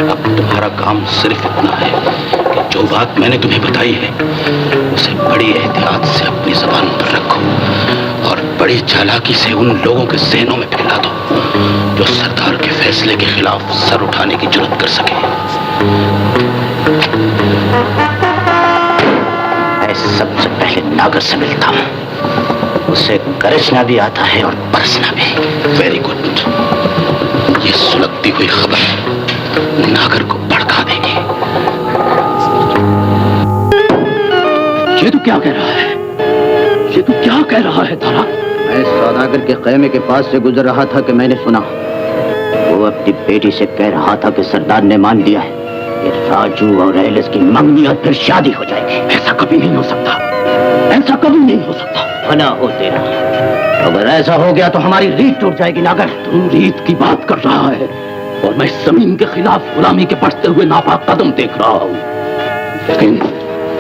अब तुम्हारा काम सिर्फ इतना है कि जो बात मैंने तुम्हें बताई है उसे बड़ी एहतियात से अपनी जबान पर रखो और बड़ी चालाकी से उन लोगों के जहनों में फैला दो जो सरदार के फैसले के खिलाफ सर उठाने की जुर्रत कर सके। मैं सबसे पहले नागर से मिलता हूँ, उसे गरजना भी आता है और बरसना भी। Very good. ये सुलगती हुई खबर नागर को भड़का देगी। ये तू क्या कह रहा है? ये तू क्या कह रहा है तारा? मैं सौदागर के ख़ैमे के पास से गुजर रहा था कि मैंने सुना वो अपनी बेटी से कह रहा था कि सरदार ने मान लिया है कि राजू और एलिस की मंगनी और फिर शादी हो जाएगी। ऐसा कभी नहीं हो सकता, ऐसा कभी नहीं हो सकता। भला हो तेरा, अगर ऐसा हो गया तो हमारी रीत टूट जाएगी नागर। तू रीत की बात कर रहा है और मैं जमीन के खिलाफ गुलामी के बढ़ते हुए नापाक कदम देख रहा हूँ।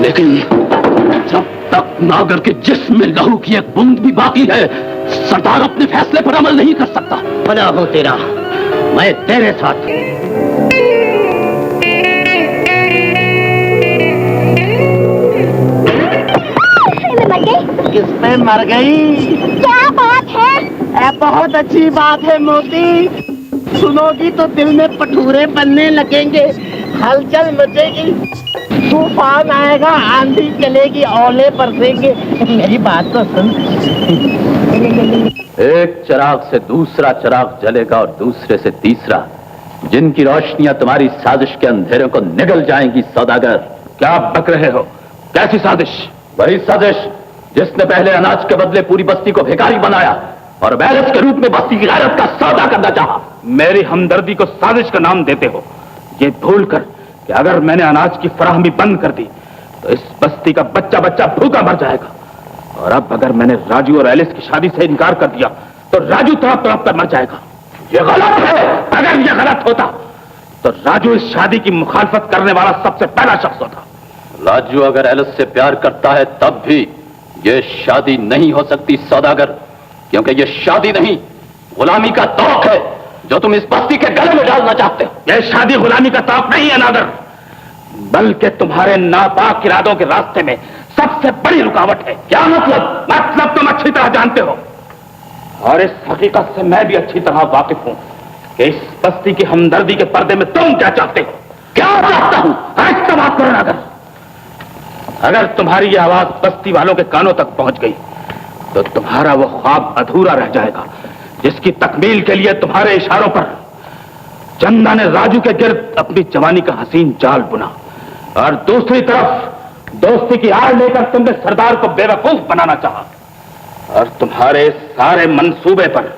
लेकिन जब तक नागर के जिस्म में लहू की एक बूंद भी बाकी है, सरदार अपने फैसले पर अमल नहीं कर सकता। भला हो तेरा, मैं तेरे साथ। किसमें मर गई? क्या बात है? बहुत अच्छी बात है मोती, सुनोगी तो दिल में पठूरे बनने लगेंगे, हलचल मचेगी, तूफान आएगा, आंधी चलेगी, ओले बरसेंगे। मेरी बात तो सुन। एक चिराग से दूसरा चिराग जलेगा और दूसरे से तीसरा, जिनकी रोशनियां तुम्हारी साजिश के अंधेरे को निगल जाएंगी। सौदागर, क्या बक रहे हो? कैसी साजिश? वही साजिश जिसने पहले अनाज के बदले पूरी बस्ती को भिखारी बनाया और बैरस के रूप में बस्ती की गैरत का सौदा करना चाहा। मेरी हमदर्दी को साजिश का नाम देते हो, ये भूलकर कि अगर मैंने अनाज की फराहमी बंद कर दी तो इस बस्ती का बच्चा बच्चा भूखा मर जाएगा। और अब अगर मैंने राजू और एलिस की शादी से इनकार कर दिया तो राजू तड़प तड़प कर मर जाएगा। ये गलत है। अगर ये गलत होता तो राजू इस शादी की मुखालफत करने वाला सबसे पहला शख्स होता। राजू अगर एलिस से प्यार करता है तब भी ये शादी नहीं हो सकती सौदागर, क्योंकि ये शादी नहीं गुलामी का तौक है जो तुम इस बस्ती के गले में डालना चाहते हो। यह शादी गुलामी का तौक नहीं है नागर, बल्कि तुम्हारे नापाक इरादों के रास्ते में सबसे बड़ी रुकावट है। क्या मतलब? मतलब तुम अच्छी तरह जानते हो, और इस हकीकत से मैं भी अच्छी तरह वाकिफ हूं कि इस बस्ती की हमदर्दी के पर्दे में तुम क्या चाहते हो। क्या चाहता हूं? आज तो बात करो नागर। अगर तुम्हारी ये आवाज बस्ती वालों के कानों तक पहुंच गई तो तुम्हारा वो ख्वाब अधूरा रह जाएगा जिसकी तकमील के लिए तुम्हारे इशारों पर चंदा ने राजू के गिर्द अपनी जवानी का हसीन जाल बुना, और दूसरी तरफ दोस्ती की आड़ लेकर तुमने सरदार को बेवकूफ बनाना चाहा, और तुम्हारे सारे मंसूबे पर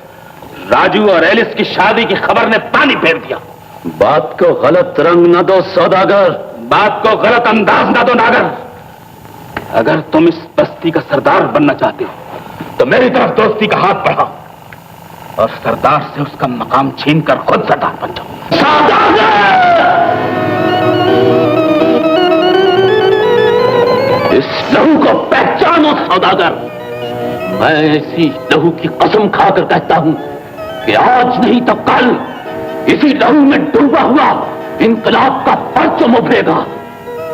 राजू और एलिस की शादी की खबर ने पानी फेर दिया। बात को गलत रंग न दो सौदागर, बात को गलत अंदाज न दो नागर। अगर तुम इस बस्ती का सरदार बनना चाहते हो तो मेरी तरफ दोस्ती का हाथ बढ़ाओ और सरदार से उसका मकाम छीनकर खुद सरदार बन जाओ। इस लहू को पहचानो सौदागर। मैं ऐसी लहू की कसम खाकर कहता हूं कि आज नहीं तो कल इसी लहू में डूबा हुआ इनकलाब का परचम उभरेगा,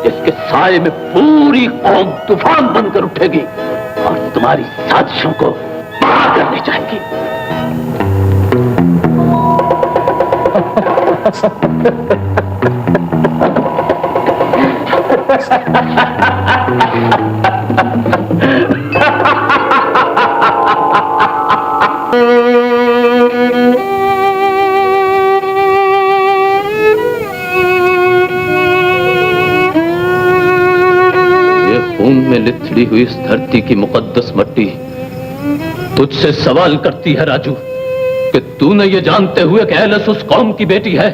जिसके साए में पूरी कौम तूफान बनकर उठेगी और तुम्हारी साजिशों को पार कर ले जाएगी। खून में लिथड़ी हुई इस धरती की मुकद्दस मट्टी तुझसे सवाल करती है राजू कि तूने ये जानते हुए कि एलिस उस कौम की बेटी है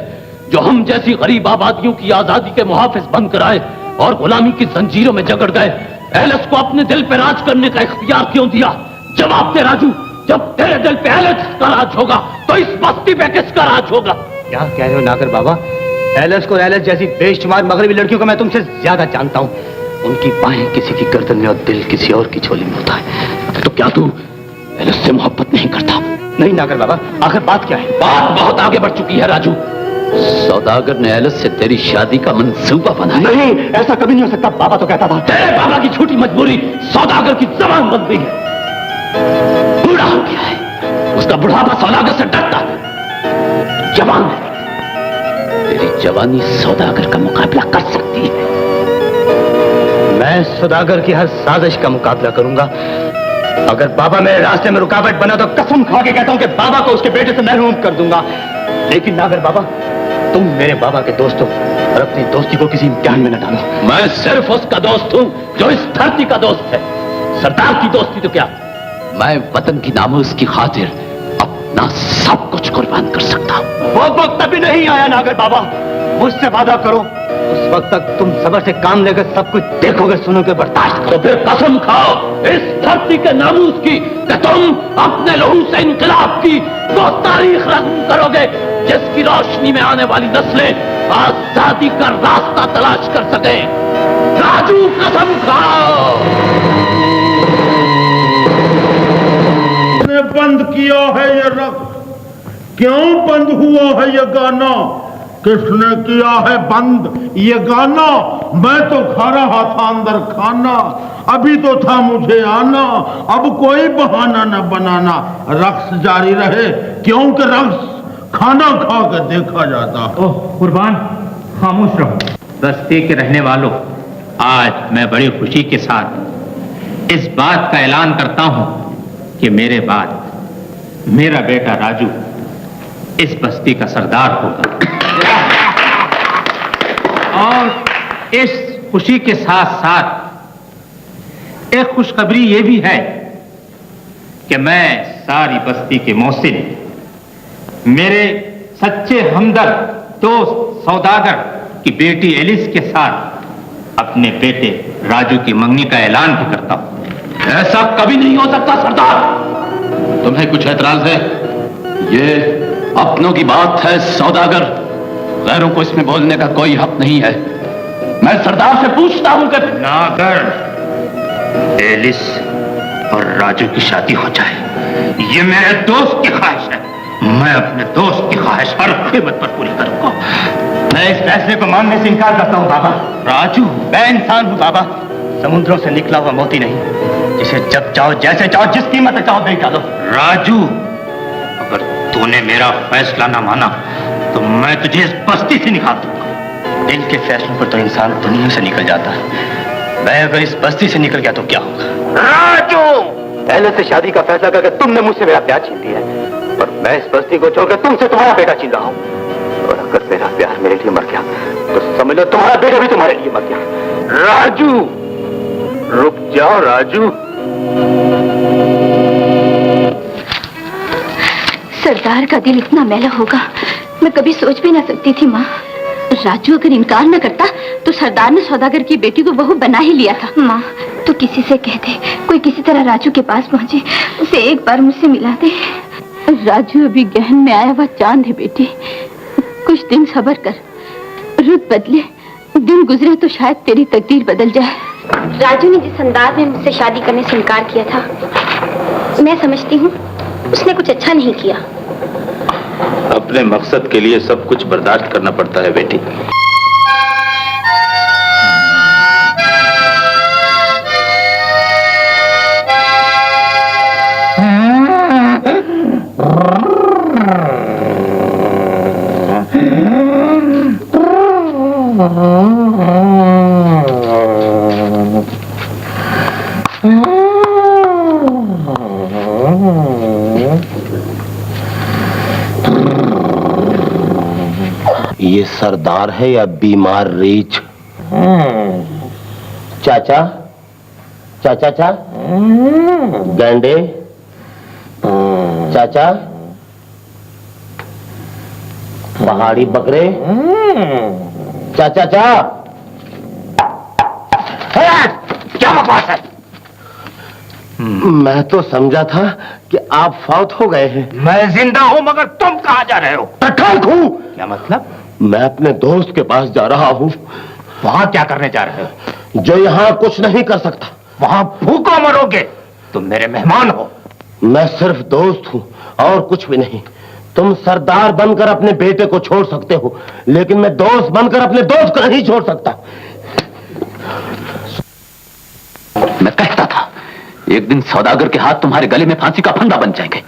जो हम जैसी गरीब आबादियों की आजादी के मुहाफिज बनकर आए और गुलामी की जंजीरों में जकड़ गए, एलिस को अपने दिल पर राज करने का इख्तियार क्यों दिया? जवाब दे राजू। जब तेरे दिल पे एलिस का राज होगा तो इस बस्ती पे किसका राज होगा? क्या कह रहे हो नागर बाबा? एलिस को एलिस जैसी बेशुमार मगरबी लड़कियों को मैं तुमसे ज्यादा जानता हूँ। उनकी बाहें किसी की गर्दन में और दिल किसी और की झोली में होता है। तो क्या तू एलिस से मोहब्बत नहीं करता? नहीं नागर बाबा, आखिर बात क्या है? बात बहुत आगे बढ़ चुकी है राजू। सौदागर ने एलिस से तेरी शादी का मंसूबा बनाया। नहीं, ऐसा कभी नहीं हो सकता। बाबा तो कहता था। तेरे बाबा की झूठी मजबूरी सौदागर की जबान बंद गई है। बूढ़ा हो गया है, उसका बुढ़ापा सौदागर से डरता है। जवान है, तेरी जवानी सौदागर का मुकाबला कर सकती है। मैं सौदागर की हर साजिश का मुकाबला करूंगा। अगर बाबा मेरे रास्ते में रुकावट बना तो कसम खा के कहता हूं कि बाबा को उसके बेटे से महरूम कर दूंगा। लेकिन नागर बाबा, तुम मेरे बाबा के दोस्त हो और अपनी दोस्ती को किसी इम्तिहान में न डालो। मैं सिर्फ उसका दोस्त हूं जो इस धरती का दोस्त है। सरदार की दोस्ती तो क्या, मैं वतन की नामोज की खातिर अपना सब कुछ कुर्बान कर सकता हूं। वो वक्त अभी नहीं आया नागर बाबा। मुझसे वादा करो, उस वक्त तक तुम सब्र से काम लेकर सब कुछ देखोगे, सुनोगे, बर्दाश्त करो। तो फिर कसम खाओ इस धरती के नामूस की कि तुम अपने लहू से इनकलाब की वो तारीख रस्म करोगे जिसकी रोशनी में आने वाली नस्लें आजादी का रास्ता तलाश कर सके। राजू, कसम खाओ। ने बंद किया है ये रक्त, क्यों बंद हुआ है ये गाना? किसने किया है बंद ये गाना? मैं तो खा रहा था अंदर खाना, अभी तो था मुझे आना, अब कोई बहाना न बनाना, रक्स जारी रहे क्योंकि रक्स खाना खा के देखा जाता। ओह कुर्बान, खामोश रहो। बस्ती के रहने वालों, आज मैं बड़ी खुशी के साथ इस बात का ऐलान करता हूं कि मेरे बाद मेरा बेटा राजू इस बस्ती का सरदार होगा। और इस खुशी के साथ साथ एक खुशखबरी यह भी है कि मैं सारी बस्ती के मोहसिन, मेरे सच्चे हमदर्द दोस्त सौदागर की बेटी एलिस के साथ अपने बेटे राजू की मंगनी का ऐलान भी करता हूं। ऐसा कभी नहीं हो सकता सरदार। तुम्हें कुछ ऐतराज है? ये अपनों की बात है सौदागर, गैरों को इसमें बोलने का कोई हक नहीं है। मैं सरदार से पूछता हूं कि नागर, एलिस और राजू की शादी हो जाए। ये मेरे दोस्त की ख्वाहिश है। मैं अपने दोस्त की ख्वाहिश हर कीमत पर पूरी करूंगा। मैं इस फैसले को मानने से इनकार करता हूँ बाबा। राजू, मैं इंसान हूँ बाबा, समुद्रों से निकला हुआ मोती नहीं, जिसे जब चाहो जैसे चाहो जिस कीमत चाहो बेच डालो। राजू, अगर तूने मेरा फैसला ना माना तो मैं तुझे इस बस्ती से निकाल दूंगा। दिल के फैसलों पर तो इंसान दुनिया से निकल जाता है। मैं अगर इस बस्ती से निकल गया तो क्या होगा? राजू, पहले से शादी का फैसला करके तुमने मुझसे मेरा प्यार छीन लिया है, और मैं इस बस्ती को छोड़कर तुमसे तुम्हारा बेटा छीन रहा हूँ। और अगर मेरा प्यार मेरे लिए मर गया तो समझ लो तुम्हारा बेटा भी तुम्हारे लिए मर गया। राजू, रुक जाओ राजू। सरदार का दिल इतना मैला होगा मैं कभी सोच भी ना सकती थी माँ। राजू अगर इनकार न करता तो सरदार ने सौदागर की बेटी को बहू बना ही लिया था। माँ, तो किसी से कह दे, कोई किसी तरह राजू के पास पहुंचे, उसे एक बार मुझसे मिला दे। राजू अभी गहन में आया हुआ चांद है बेटी, कुछ दिन सब्र कर, रुत बदले, दिन गुजरे तो शायद तेरी तकदीर बदल जाए। राजू ने जिस अंदाज में मुझसे शादी करने से इनकार किया था, मैं समझती हूँ उसने कुछ अच्छा नहीं किया। अपने मकसद के लिए सब कुछ बर्दाश्त करना पड़ता है बेटी। ये सरदार है या बीमार रीछ? चाचा, चाचा, गैंडे, चाचा, पहाड़ी बकरे, चाचा, क्या बकवास है? मैं तो समझा था कि आप फौत हो गए हैं। मैं जिंदा हूं, मगर तुम कहां जा रहे हो? क्या मतलब? मैं अपने दोस्त के पास जा रहा हूँ। वहां क्या करने जा रहे हो? जो यहाँ कुछ नहीं कर सकता। वहां भूखों मरोगे। तुम मेरे मेहमान हो। मैं सिर्फ दोस्त हूँ और कुछ भी नहीं। तुम सरदार बनकर अपने बेटे को छोड़ सकते हो, लेकिन मैं दोस्त बनकर अपने दोस्त को नहीं छोड़ सकता। मैं कहता था एक दिन सौदागर के हाथ तुम्हारे गले में फांसी का फंदा बन जाएंगे।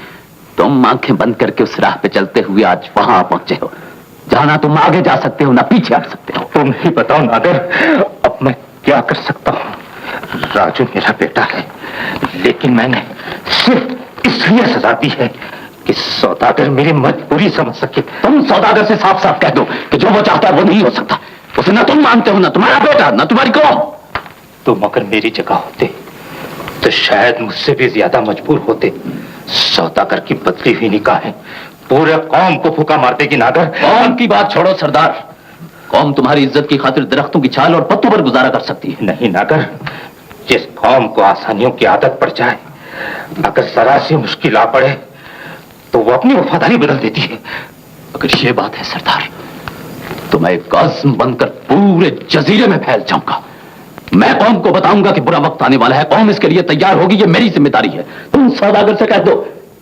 तुम आंखें बंद करके उस राह पे चलते हुए आज वहां पहुंचे हो जहां ना तुम आगे जा सकते हो ना पीछे हट सकते हो। तुम ही बताओ नागर, अब मैं क्या कर सकता हूं? राजू मेरा बेटा है, लेकिन मैंने सिर्फ इसलिए सजा दी है कि सौदागर मेरी मजबूरी समझ सके। तुम सौदागर से साफ साफ कह दो कि जो वो चाहता है वो नहीं हो सकता। उसे ना तुम मानते हो, ना तुम्हारा बेटा, ना तुम्हारी कौम। तुम अगर मेरी जगह होते तो शायद मुझसे भी ज्यादा मजबूर होते। सौदागर की बदली हुई निगाहें पूरे कौम को फूका मार देगी नागर। कौम की बात छोड़ो सरदार, कौम तुम्हारी इज्जत की खातिर दरख्तों की छाल और पत्तों पर गुजारा कर सकती है। नहीं नागर, जिस कौम को आसानियों की आदत पड़ जाए, अगर जरा सी मुश्किल आ पड़े तो वो अपनी वफादारी बदल देती है। अगर ये बात है सरदार, तो मैं काज़म बनकर पूरे जजीरे में फैल जाऊंगा। मैं कौम को बताऊंगा कि बुरा वक्त आने वाला है, कौम इसके लिए तैयार होगी, ये मेरी जिम्मेदारी है। तुम सौदागर से कह दो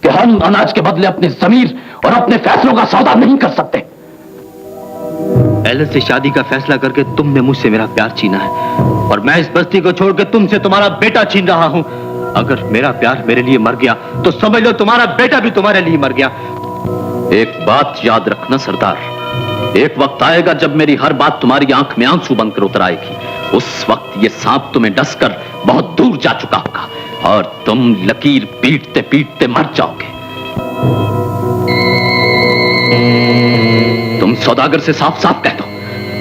कि हम अनाज के बदले अपने जमीर और अपने फैसलों का सौदा नहीं कर सकते। एलिस से शादी का फैसला करके तुमने मुझसे मेरा प्यार छीना है, और मैं इस बस्ती को छोड़कर तुमसे तुम्हारा बेटा छीन रहा हूं। अगर मेरा प्यार मेरे लिए मर गया तो समझ लो तुम्हारा बेटा भी तुम्हारे लिए मर गया। एक बात याद रखना सरदार, एक वक्त आएगा जब मेरी हर बात तुम्हारी आंख में आंसू बनकर उतर आएगी। उस वक्त ये सांप तुम्हें डसकर बहुत दूर जा चुका होगा और तुम लकीर पीटते पीटते मर जाओगे। तुम सौदागर से साफ साफ कह दो,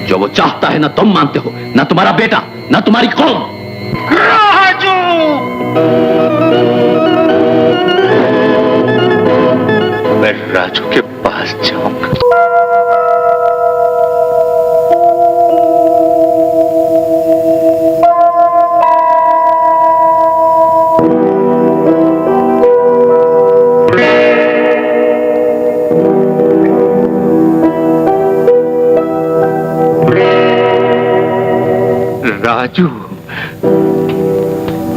जो वो चाहता है ना तुम मानते हो, ना तुम्हारा बेटा, ना तुम्हारी कौम। राजू! मैं राजू के पास जाऊंगा। राजू,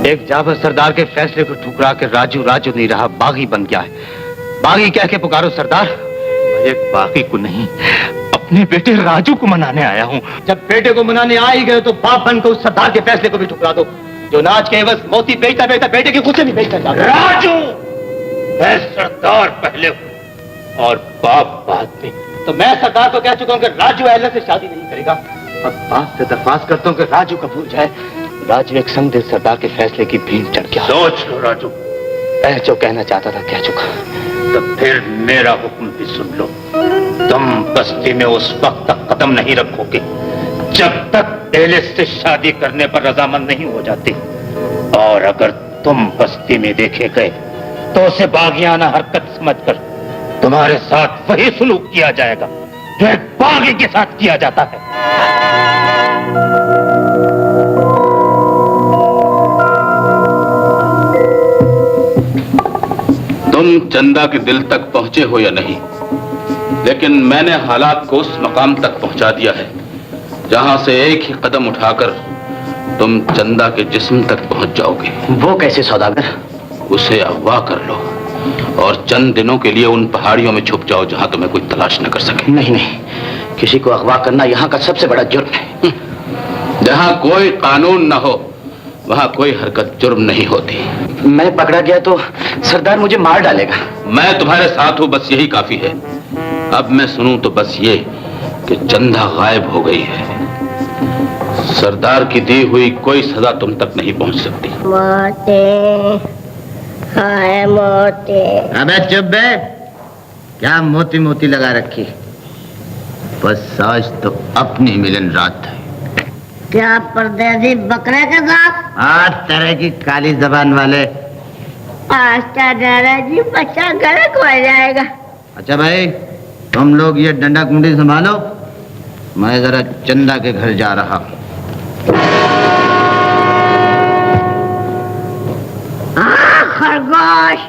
एक जाबर सरदार के फैसले को ठुकरा के राजू राजू नहीं रहा, बागी बन गया है। बागी कह के पुकारो सरदार। मैं एक बागी को नहीं, अपने बेटे राजू को मनाने आया हूँ। जब बेटे को मनाने आ ही गए तो बाप बनकर उस सरदार के फैसले को भी ठुकरा दो, जो नाच के एवज मोती बेचता बेचता बेटे की खुशी भी बेचता जाता। राजू, मैं सरदार पहले हूँ और बाप बाद में। तो मैं सरदार को कह चुका हूँ कि राजू अहला से शादी नहीं करेगा। अब बाप से दरख्वास्त करता हूँ कि राजू कबूल जाए। राजू एक संदिग्ध सरदार के फैसले की भीड़ चढ़ गया। सोच लो राजू। मैं जो कहना चाहता था कह चुका। तो फिर मेरा हुक्म भी सुन लो। तुम बस्ती में उस वक्त तक कदम नहीं रखोगे जब तक एलिस से शादी करने पर रजामंद नहीं हो जाती। और अगर तुम बस्ती में देखे गए तो उसे बागियाना हरकत समझकर तुम्हारे साथ वही सलूक किया जाएगा जो एक बागी के साथ किया जाता है। तुम चंदा के दिल तक पहुंचे हो या नहीं, लेकिन मैंने हालात को उस मकाम तक पहुंचा दिया है जहां से एक ही कदम उठाकर तुम चंदा के जिस्म तक पहुंच जाओगे। वो कैसे सौदागर? उसे अगवा कर लो और चंद दिनों के लिए उन पहाड़ियों में छुप जाओ जहां तुम्हें कोई तलाश न कर सके। नहीं नहीं, किसी को अगवा करना यहाँ का सबसे बड़ा जुर्म है। जहां कोई कानून न हो वहां कोई हरकत जुर्म नहीं होती। मैं पकड़ा गया तो सरदार मुझे मार डालेगा। मैं तुम्हारे साथ हूं, बस यही काफी है। अब मैं सुनूं तो बस ये कि चंदा गायब हो गई है। सरदार की दी हुई कोई सजा तुम तक नहीं पहुंच सकती। मोती, हाय मोती। अबे चुप बे, क्या मोती मोती लगा रखी। बस आज तो अपनी मिलन रात है। क्या परदेसी बकरे के साथ? आज तरह की काली जबान वाले। आज दादाजी बच्चा गलत हो जाएगा। अच्छा भाई, तुम लोग ये डंडा कुंडी संभालो, मैं जरा चंदा के घर जा रहा। खरगोश,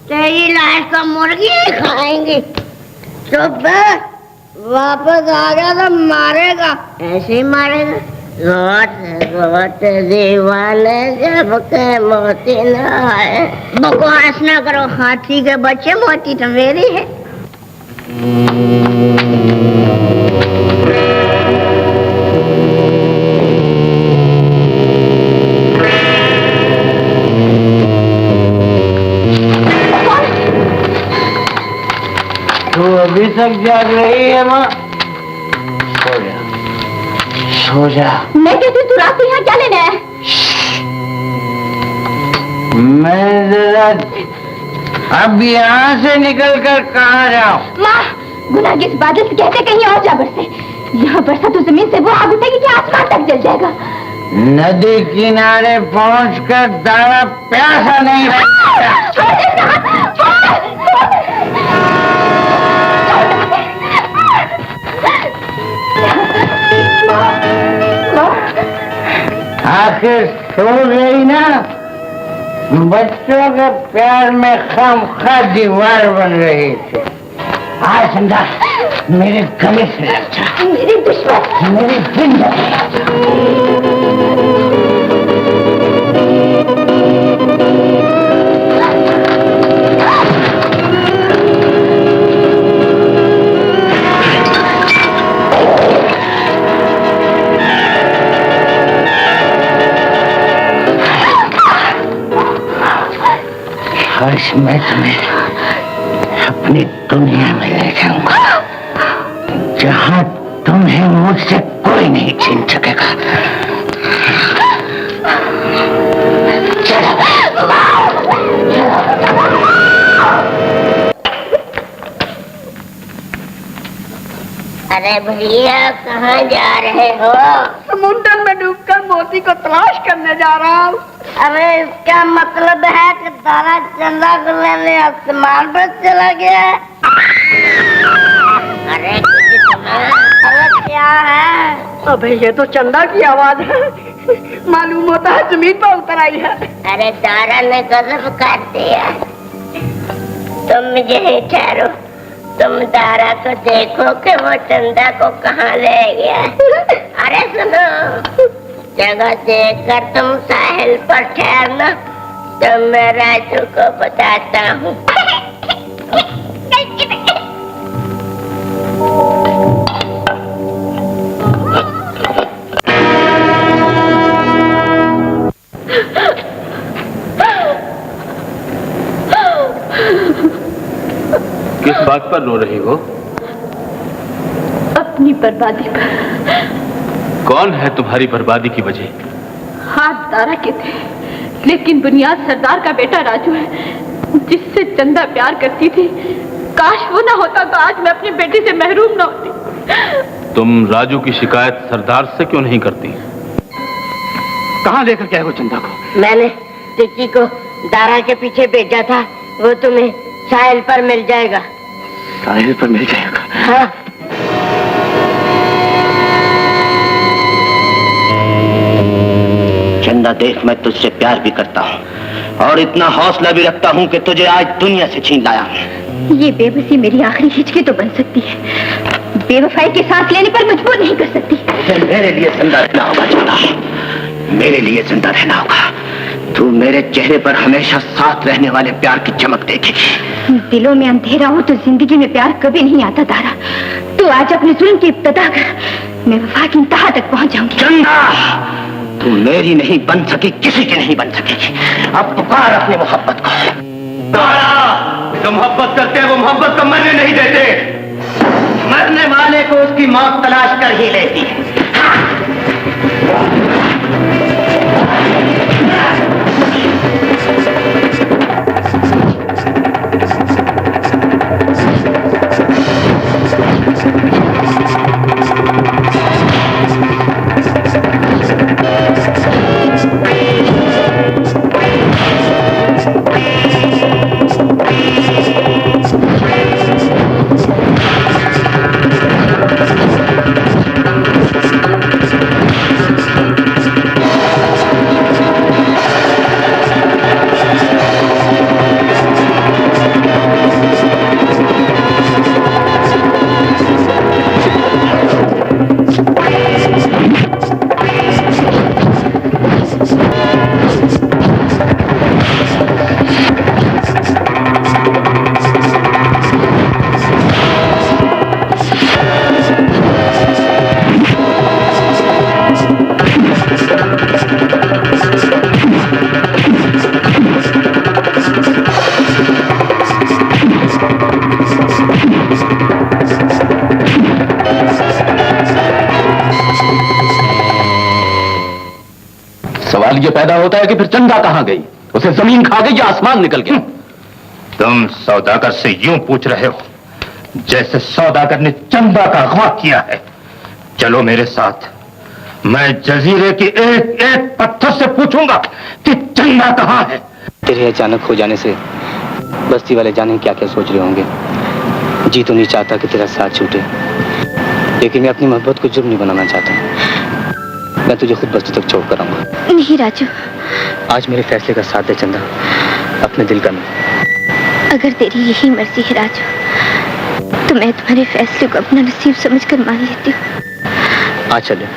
तेरी लाश को मुर्गी ही खाएंगी। चुप है, वापस आ गया तो मारेगा, ऐसे ही मारेगा। रोट दीवाने जब के मोती न आए। बकवास ना करो, हाथी के बच्चे, मोती तो मेरी है। तू अभी तक जाग रही है माँ? सो जा, सो जा। मैं कहती तू रात को यहाँ क्या लेने आया? मैं जरा अब यहाँ से निकल कर कहाँ जाऊँ? माँ, गुनाह के इस बादल से कहते कहीं और जा बरसे। यहाँ बरसा तो जमीन से वो आग उठेगी कि आसमान तक जल जाएगा। नदी किनारे पहुंचकर दाना प्यासा नहीं आखिर सो गई ना। बच्चों के प्यार में खामखा दीवार बन रही थी। आज समझा मेरे गले से लग जा। मेरी दुश्मन, मेरी जिंदगी। आज मैं तुम्हें अपनी दुनिया में ले जाऊंगा, जहां तुम्हें मुझसे कोई नहीं छीन सकेगा। अरे भैया, कहाँ जा रहे हो? समुद्र में डूबकर मोती को तलाश करने जा रहा हूँ। अरे इसका मतलब है कि तारा चंदा को लेने आसमान पर चला गया है। अरे क्या है? अबे ये तो चंदा की आवाज है। मालूम होता है जमीन पर उतर आई है। अरे तारा ने गजब कर दिया। तुम यही ठहरो, तुम तारा को देखो कि वो चंदा को कहाँ ले गया। अरे सुनो, जगह देखकर तुम साहिल पर ठहरना, तो मैं राजू को बताता हूँ। किस बात पर रो रही हो? अपनी बर्बादी पर। कौन है तुम्हारी बर्बादी की वजह? हाथ दारा के थे, लेकिन बुनियाद सरदार का बेटा राजू है, जिससे चंदा प्यार करती थी। काश वो ना होता तो आज मैं अपनी बेटी से महरूम ना होती। तुम राजू की शिकायत सरदार से क्यों नहीं करती? कहाँ लेकर के आए वो चंदा को? मैंने टिक्की को दारा के पीछे भेजा था, वो तुम्हें साहिल पर मिल जाएगा। साहिल पर मिल जाएगा? हाँ। चंदा देख, मैं तुझसे प्यार भी करता हूँ और इतना हौसला भी रखता हूँ कि तुझे आज दुनिया से छीन लाया। ये बेबसी मेरी आखिरी हिचकी तो बन सकती है, बेवफाई के सांस लेने पर मजबूर नहीं कर सकती। मेरे लिए जिंदा रहना होगा चंदा, मेरे लिए जिंदा रहना होगा। तू मेरे चेहरे पर हमेशा साथ रहने वाले प्यार की चमक देखेगी। दिलों में अंधेरा हो तो जिंदगी में प्यार कभी नहीं आता दारा। तू आज अपने जुल्म की इब्तिदा कर, मैं वफा की इंतहा तक पहुंच जाऊंगी। चंदा, तू मेरी नहीं बन सकी, किसी की नहीं बन सकेगी। अब पुकार अपनी मोहब्बत को। जो मोहब्बत करते हैं वो मोहब्बत को मरने नहीं देते। मरने वाले को उसकी मौत तलाश कर ही लेती है। सवाल ये पैदा होता है कि फिर चंदा कहां गई? उसे जमीन खा गई या आसमान निकल गया? तुम सौदागर से यूं पूछ रहे हो जैसे सौदागर ने चंदा का अगवा किया है। चलो मेरे साथ, मैं जजीरे की एक एक पत्थर से पूछूंगा कि चंदा कहां है। तेरे अचानक हो जाने से बस्ती वाले जाने क्या क्या सोच रहे होंगे। जी तो नहीं चाहता कि तेरा साथ छूटे, लेकिन मैं अपनी मोहब्बत को जुर्म नहीं बनाना चाहता। मैं तुझे खुद बस्ती तक छोड़ कर आऊंगा। नहीं राजू, आज मेरे फैसले का साथ दे चंदा, अपने दिल का नहीं। अगर तेरी यही मर्जी है राजू, तो मैं तुम्हारे फैसले को अपना नसीब समझकर मान लेती हूँ। आ चले।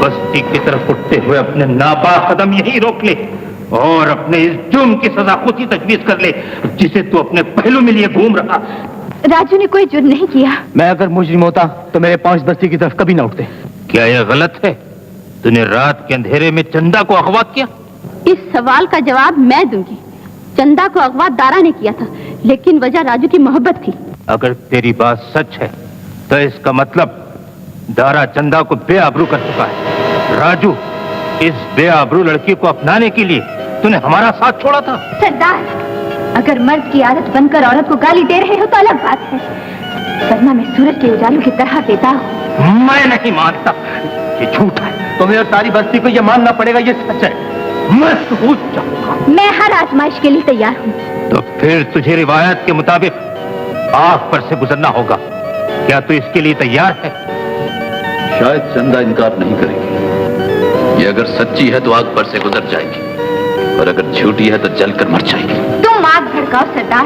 बस्ती की तरफ उठते हुए अपने नापाक कदम यही रोक ले और अपने इस जुर्म की सजा खुद ही तजवीज कर ले जिसे तू अपने पहलू में लिए घूम रहा। राजू ने कोई जुर्म नहीं किया। मैं अगर मुजरिम होता तो मेरे पांच बस्ती की तरफ कभी ना उठते। क्या यह गलत है? तूने रात के अंधेरे में चंदा को अगवा किया? इस सवाल का जवाब मैं दूंगी। चंदा को अगवा दारा ने किया था, लेकिन वजह राजू की मोहब्बत थी। अगर तेरी बात सच है तो इसका मतलब दारा चंदा को बेआबरू कर चुका है। राजू, इस बेआबरू लड़की को अपनाने के लिए तूने हमारा साथ छोड़ा था? सरदार, अगर मर्द की आदत बनकर औरत को गाली दे रहे हो तो अलग बात है, वरना मैं सूरज के उजालों की तरह देता हूँ। मैं नहीं मानता, ये झूठ है। तुम्हें और सारी बस्ती को ये मानना पड़ेगा, ये सच है। मैं सूझ जाऊंगा। मैं हर आजमाइश के लिए तैयार हूँ। तो फिर तुझे रिवायत के मुताबिक आग पर से गुजरना होगा। क्या तू इसके लिए तैयार है? शायद चंदा इनकार नहीं करेगी। ये अगर सच्ची है तो आग पर से गुजर जाएगी, और अगर झूठी है तो जलकर मर जाएगी। तुम आग भड़काओ सरदार,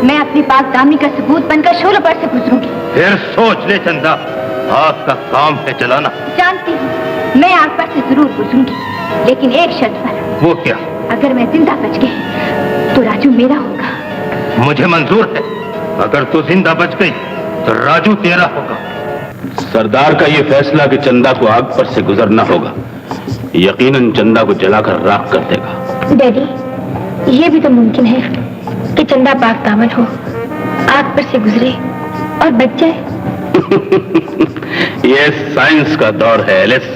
मैं अपनी पाक दामनी का सबूत बनकर शोलों पर से गुजरूंगी। फिर सोच ले चंदा, आग का काम है जलाना। जानती हूँ मैं आग पर से जरूर गुजरूंगी, लेकिन एक शर्त पर। वो क्या? अगर मैं जिंदा बच गई तो राजू मेरा होगा। मुझे मंजूर है। अगर तू जिंदा बच गई तो राजू तेरा होगा। सरदार का ये फैसला कि चंदा को आग पर से गुजरना होगा, यकीनन चंदा को जलाकर राख कर देगा। डैडी, ये भी तो मुमकिन है कि चंदा पाक दामन हो, आग पर से गुजरे और बच जाए। ये साइंस का दौर है एलिस,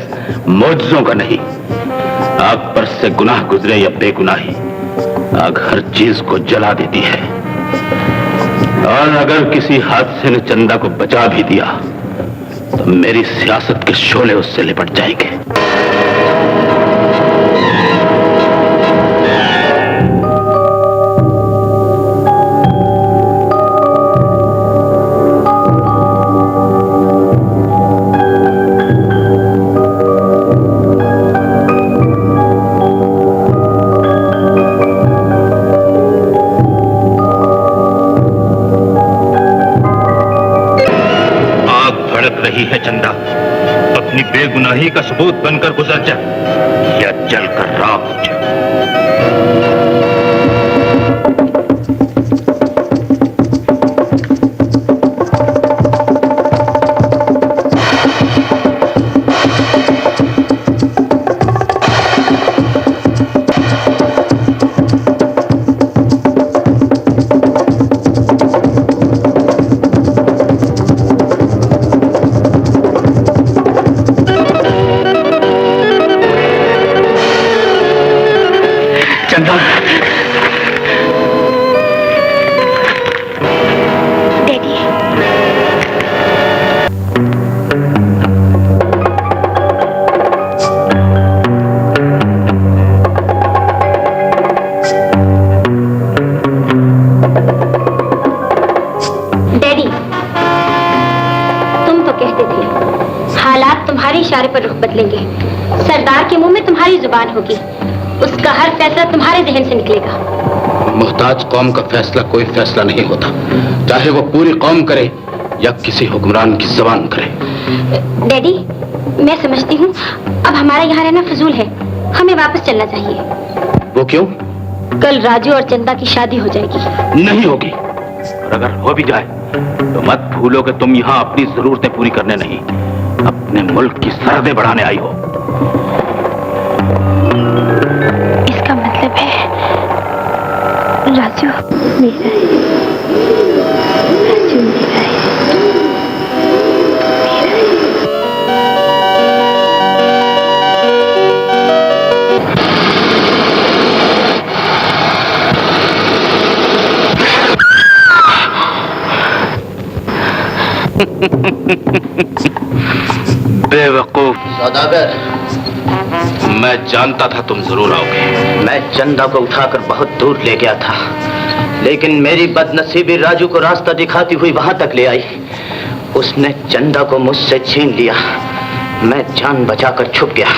मौजज़ों का नहीं। आग पर से गुनाह गुजरे या बेगुनाही, आग हर चीज को जला देती है। और अगर किसी हादसे ने चंदा को बचा भी दिया तो मेरी सियासत के शोले उससे लिपट जाएंगे। है चंदा, अपनी बेगुनाही का सबूत बनकर गुजर जा या जलकर राख हो जा। पर रुख बदलेंगे। सरदार के मुंह में तुम्हारी जुबान होगी, उसका हर फैसला तुम्हारे जहन से निकलेगा। मुहताज कौम का फैसला कोई फैसला नहीं होता, चाहे वो पूरी कौम करे या किसी हुक्मरान की जबान करे। डैडी, मैं समझती हूँ अब हमारा यहाँ रहना फजूल है, हमें वापस चलना चाहिए। वो क्यों? कल राजू और चंदा की शादी हो जाएगी। नहीं होगी, और अगर हो भी जाए तो मत भूलो कि तुम यहाँ अपनी जरूरतें पूरी करने नहीं, अपने मुल्क की सरहदें बढ़ाने आई हो। इसका मतलब है राजू मेरा है, राजू मेरा है। बेवकूफ सौदागर, मैं जानता था तुम जरूर आओगे। मैं चंदा को उठाकर बहुत दूर ले गया था, लेकिन मेरी बदनसीबी राजू को रास्ता दिखाती हुई वहां तक ले आई। उसने चंदा को मुझसे छीन लिया, मैं जान बचाकर छुप गया।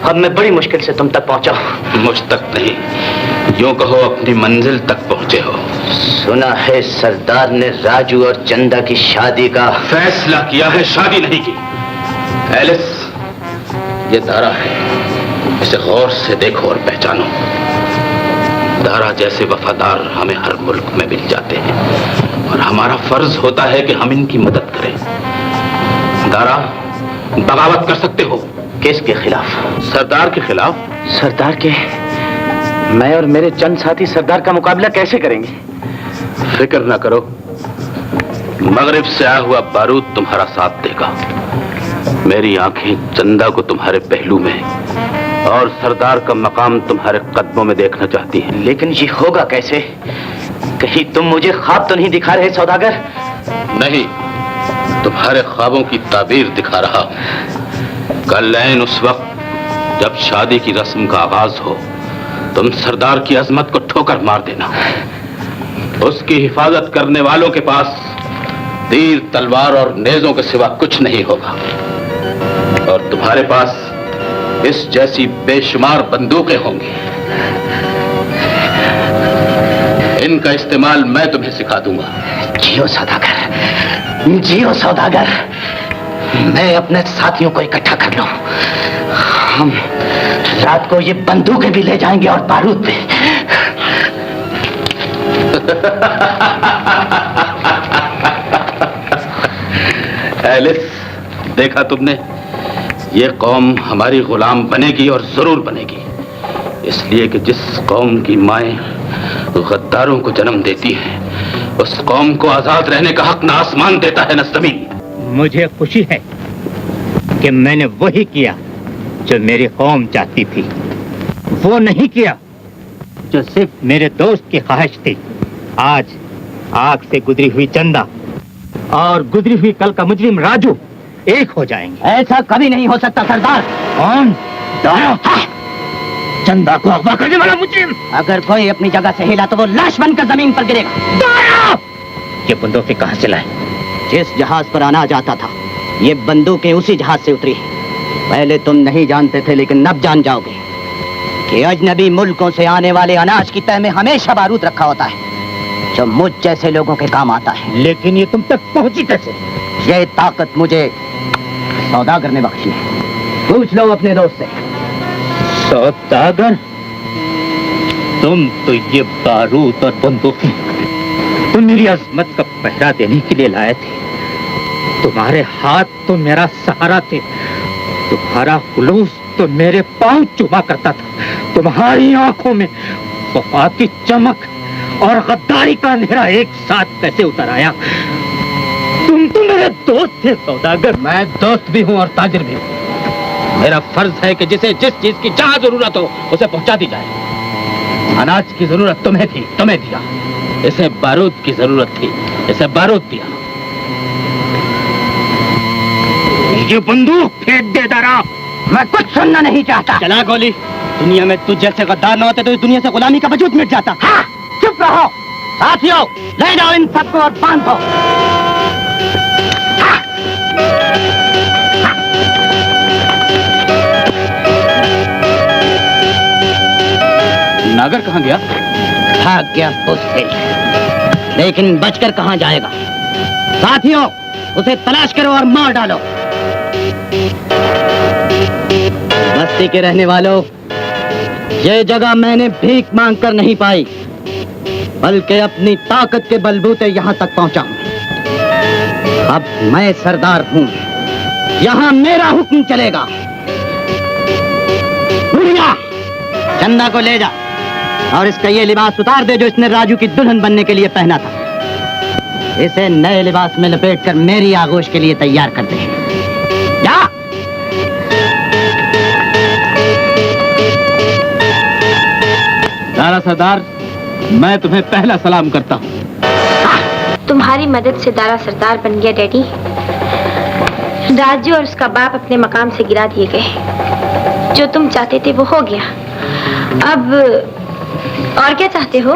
अब मैं बड़ी मुश्किल से तुम तक पहुंचा। मुझ तक नहीं, यूं कहो अपनी मंजिल तक पहुंचे हो। सुना है सरदार ने राजू और चंदा की शादी का फैसला किया है, शादी नहीं की। एलिस, ये दारा है, इसे गौर से देखो और पहचानो। दारा जैसे वफादार हमें हर मुल्क में मिल जाते हैं, और हमारा फर्ज होता है कि हम इनकी मदद करें। दारा, बगावत कर सकते हो। किसके खिलाफ? सरदार के खिलाफ। सरदार के? मैं और मेरे चंद साथी सरदार का मुकाबला कैसे करेंगे? फिक्र ना करो, मगरिब से आया हुआ बारूद तुम्हारा साथ देगा। मेरी आंखें चंदा को तुम्हारे पहलू में और सरदार का मकाम तुम्हारे कदमों में देखना चाहती है। लेकिन ये होगा कैसे? कहीं तुम मुझे ख्वाब तो नहीं दिखा रहे सौदागर? नहीं, तुम्हारे ख्वाबों की ताबीर दिखा रहा हूं। कल ऐन उस वक्त जब शादी की रस्म का आगाज हो, तुम सरदार की अजमत को ठोकर मार देना। उसकी हिफाजत करने वालों के पास तीर, तलवार और नेजों के सिवा कुछ नहीं होगा, और तुम्हारे पास इस जैसी बेशुमार बंदूकें होंगी। इनका इस्तेमाल मैं तुम्हें सिखा दूंगा। जियो सौदागर, जियो सौदागर। मैं अपने साथियों को इकट्ठा कर लूं। हम रात को ये बंदूकें भी ले जाएंगे और बारूद भी। एलिस, देखा तुमने, ये कौम हमारी गुलाम बनेगी और जरूर बनेगी, इसलिए कि जिस कौम की माएं गद्दारों को जन्म देती हैं, उस कौम को आजाद रहने का हक न आसमान देता है न जमीन। मुझे खुशी है कि मैंने वही किया जो मेरी कौम चाहती थी, वो नहीं किया जो सिर्फ मेरे दोस्त की ख्वाहिश थी। आज आग से गुजरी हुई चंदा और गुजरी हुई कल का मुजरिम राजू एक हो जाएंगे। ऐसा कभी नहीं हो सकता सरदार। कौन? दारा, चंदा को अगवा करने वाला मुजरिम। अगर कोई अपनी जगह से हिला तो वो लाश बनकर जमीन पर गिरेगा। दारा! ये बंदूकें कहां से लाए? जिस जहाज पर अनाज आता था, ये बंदूकें उसी जहाज से उतरी। पहले तुम नहीं जानते थे, लेकिन अब जान जाओगे कि अजनबी मुल्कों से आने वाले अनाज की तह में हमेशा बारूद रखा होता है, जो मुझ जैसे लोगों के काम आता है। लेकिन ये तुम तक पहुंची कैसे? ये ताकत मुझे सौदागर ने बख्शी है। पूछ लो अपने दोस्त से। सौदागर, तुम तो ये बारूद और बंदूकें तुम मेरी अजमत का पहरा देने के लिए लाए थे। तुम्हारे हाथ तो मेरा सहारा थे, तुम्हारा खुलूस तो मेरे पांव चुमा करता था। तुम्हारी आंखों में वफा की चमक और गद्दारी का अंधेरा एक साथ कैसे उतर आया? तुम तो मेरे दोस्त थे सौदागर। मैं दोस्त भी हूँ और ताजिर भी हूँ। मेरा फर्ज है कि जिसे जिस चीज की जहां जरूरत हो उसे पहुंचा दी जाए। अनाज की जरूरत तुम्हें थी, तुम्हें दिया। इसे बारूद की जरूरत थी, इसे बारूद दिया। ये बंदूक फेंक दे दारा। मैं कुछ सुनना नहीं चाहता। चला गोली। दुनिया में तुझ जैसे गद्दार न होते तो इस दुनिया से गुलामी का वजूद मिट जाता। हाँ, चुप रहो साथियों, ले जाओ इन सबको और बांधो। नागर कहाँ गया? भाग गया बुज़दिल, लेकिन बचकर कहाँ जाएगा? साथियों, उसे तलाश करो और मार डालो। बस्ती के रहने वालों, ये जगह मैंने भीख मांगकर नहीं पाई, बल्कि अपनी ताकत के बलबूते यहाँ तक पहुंचा हूं। अब मैं सरदार हूं, यहाँ मेरा हुक्म चलेगा। बुढ़िया, चंदा को ले जा और इसका ये लिबास उतार दे जो इसने राजू की दुल्हन बनने के लिए पहना था। इसे नए लिबास में लपेटकर मेरी आगोश के लिए तैयार कर दे। जा। दारा सरदार, मैं तुम्हें पहला सलाम करता हूँ। तुम्हारी मदद से दारा सरदार बन गया डैडी। राजू और उसका बाप अपने मकाम से गिरा दिए गए। जो तुम चाहते थे वो हो गया। अब और क्या चाहते हो?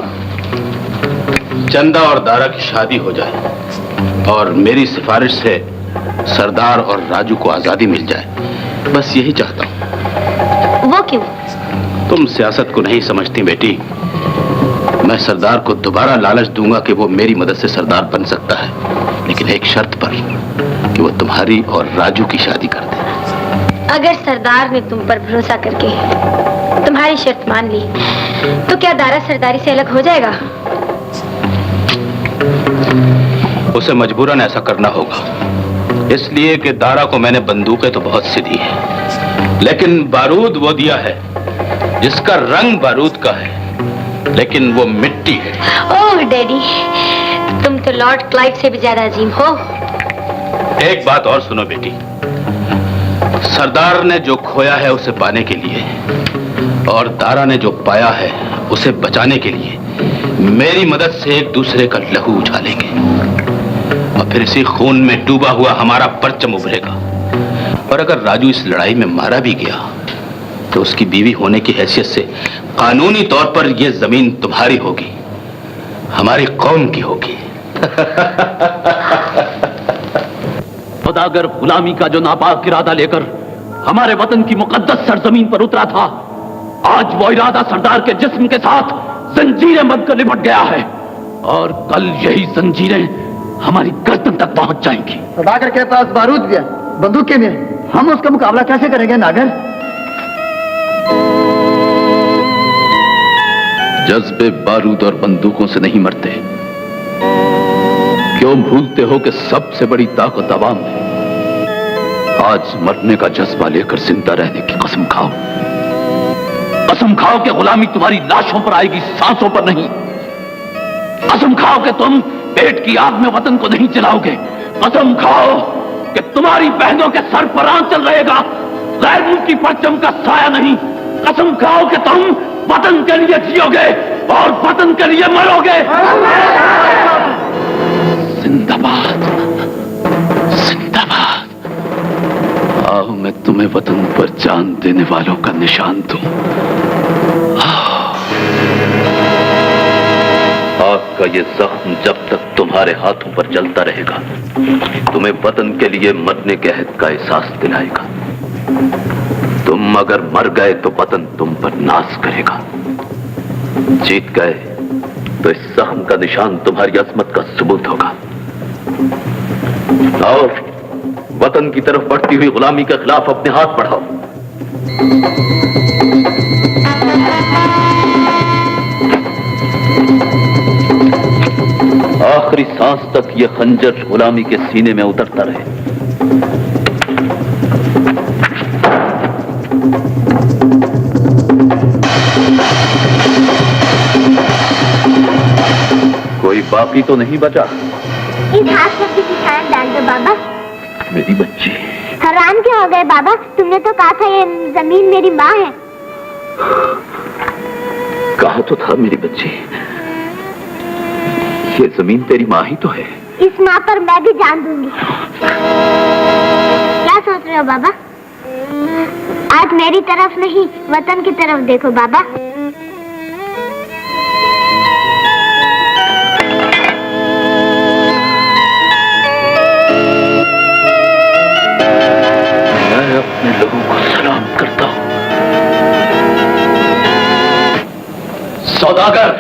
चंदा और दारा की शादी हो जाए और मेरी सिफारिश से सरदार और राजू को आजादी मिल जाए, बस यही चाहता हूँ। वो क्यों? तुम सियासत को नहीं समझती बेटी। मैं सरदार को दोबारा लालच दूंगा कि वो मेरी मदद से सरदार बन सकता है, लेकिन एक शर्त पर कि वो तुम्हारी और राजू की शादी कर दे। अगर सरदार ने तुम पर भरोसा करके तुम्हारी शर्त मान ली तो क्या दारा सरदारी से अलग हो जाएगा? उसे मजबूरन ऐसा करना होगा, इसलिए कि दारा को मैंने बंदूकें तो बहुत सी दी है, लेकिन बारूद वो दिया है जिसका रंग बारूद का है, लेकिन वो मिट्टी है। ओह डैडी, तुम तो लॉर्ड क्लाइव से भी ज्यादा अजीम हो। एक बात और सुनो बेटी, सरदार ने जो खोया है उसे पाने के लिए और दारा ने जो पाया है उसे बचाने के लिए मेरी मदद से एक दूसरे का लहू उछालेंगे और फिर इसी खून में डूबा हुआ हमारा परचम उभरेगा। और अगर राजू इस लड़ाई में मारा भी गया तो उसकी बीवी होने की हैसियत से कानूनी तौर पर यह जमीन तुम्हारी होगी, हमारी कौम की होगी। सौदागर गुलामी का जो नापाक इरादा लेकर हमारे वतन की मुकद्दस सरजमीन पर उतरा था, आज वो इरादा सरदार के जिस्म के साथ जंजीरें बनकर लिपट गया है और कल यही जंजीरें हमारी गर्दन तक पहुंच जाएंगी। सौदागर के पास बारूद भी है, बंदूकें भी हैं, हम उसका मुकाबला कैसे करेंगे नागर? जज्बे बारूद और बंदूकों से नहीं मरते। क्यों भूलते हो कि सबसे बड़ी ताकत आवाम है? आज मरने का जज्बा लेकर जिंदा रहने की कसम खाओ। कसम खाओ कि गुलामी तुम्हारी लाशों पर आएगी, सांसों पर नहीं। कसम खाओ कि तुम पेट की आग में वतन को नहीं जलाओगे। कसम खाओ कि तुम्हारी बहनों के सर पर आंचल रहेगा, गैर मुल्की परचम का साया नहीं। कसम खाओ कि तुम वतन के लिए जियोगे और वतन के लिए मरोगे। जिंदाबाद, जिंदाबाद। आओ मैं तुम्हें वतन पर जान देने वालों का निशान दूं। आग का ये जख्म जब तक तुम्हारे हाथों पर जलता रहेगा, तुम्हें वतन के लिए मरने के अहद का एहसास दिलाएगा। तुम अगर मर गए तो वतन तुम पर नाज करेगा। जीत गए तो इस जख्म का निशान तुम्हारी अजमत का सबूत होगा। आओ वतन की तरफ बढ़ती हुई गुलामी के खिलाफ अपने हाथ बढ़ाओ। आखिरी सांस तक ये खंजर गुलामी के सीने में उतरता रहे। कोई बाकी तो नहीं बचा। इस हाथ में किसी शायद डाल दो बाबा। मेरी बच्ची हैरान क्यों हो गए बाबा? तुमने तो कहा था ये जमीन मेरी माँ है। कहा तो था मेरी बच्ची, ये जमीन तेरी माँ ही तो है। इस माँ पर मैं भी जान दूंगी। क्या सोच रहे हो बाबा? आज मेरी तरफ नहीं वतन की तरफ देखो बाबा। मैं अपने लोगों को सलाम करता हूं। सौदागर,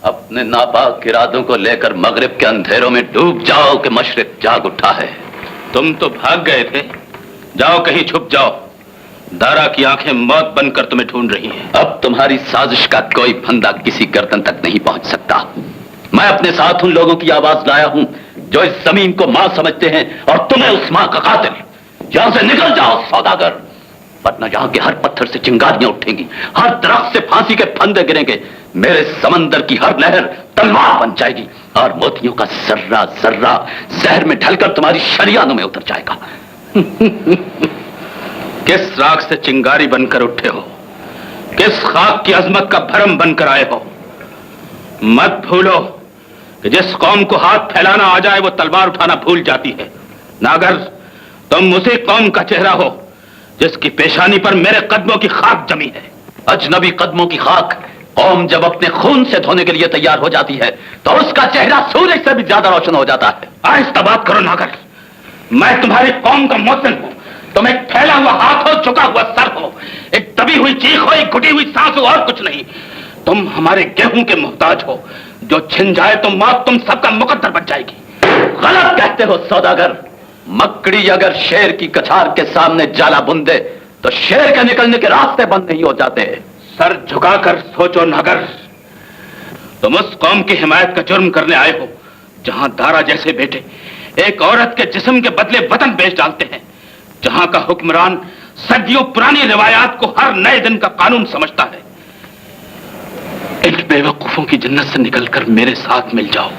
अपने नापाक इरादों को लेकर मगरिब के अंधेरों में डूब जाओ कि मशरिक जाग उठा है। तुम तो भाग गए थे, जाओ कहीं छुप जाओ। दारा की आंखें मौत बनकर तुम्हें ढूंढ रही हैं। अब तुम्हारी साजिश का कोई फंदा किसी गर्दन तक नहीं पहुंच सकता। मैं अपने साथ उन लोगों की आवाज लाया हूं जो इस जमीन को मां समझते हैं और तुम्हें उस मां का कातिल। यहां से निकल जाओ सौदागर, वरना यहां के हर पत्थर से चिंगारियां उठेंगी, हर दरख्त से फांसी के फंदे गिरेंगे, मेरे समंदर की हर लहर तलवार बन जाएगी और मोतियों का जर्रा जर्रा जहर में ढलकर तुम्हारी शरियानों में उतर जाएगा। किस राख से चिंगारी बनकर उठे हो? किस खाक की अजमत का भरम बनकर आए हो? मत भूलो कि जिस कौम को हाथ फैलाना आ जाए वो तलवार उठाना भूल जाती है। नागर, तुम उसी कौम का चेहरा हो जिसकी पेशानी पर मेरे कदमों की खाक जमी है। अजनबी कदमों की खाक कौम जब अपने खून से धोने के लिए तैयार हो जाती है तो उसका चेहरा सूरज से भी ज्यादा रोशन हो जाता है। आहिस्ता बात करो नागर, मैं तुम्हारी कौम का मोहसिन हूं। तुम एक फैला हुआ हाथ हो, झुका हुआ सर हो, एक दबी हुई चीख हो, एक घुटी हुई सांस हो, और कुछ नहीं। तुम हमारे गेहूं के मोहताज हो, जो छिन जाए तो मौत तुम सबका मुकद्दर बन जाएगी। गलत कहते हो सौदागर। मकड़ी अगर शेर की कछार के सामने जाला बुन दे तो शेर के निकलने के रास्ते बंद नहीं हो जाते। सर झुकाकर सोचो नागर, तुम उस कौम की हिमायत का जुर्म करने आए हो जहां दारा जैसे बेटे एक औरत के जिस्म के बदले वतन बेच डालते हैं, जहां का हुक्मरान सदियों पुरानी रिवायात को हर नए दिन का कानून समझता है। इन बेवकूफों की जन्नत से निकलकर मेरे साथ मिल जाओ,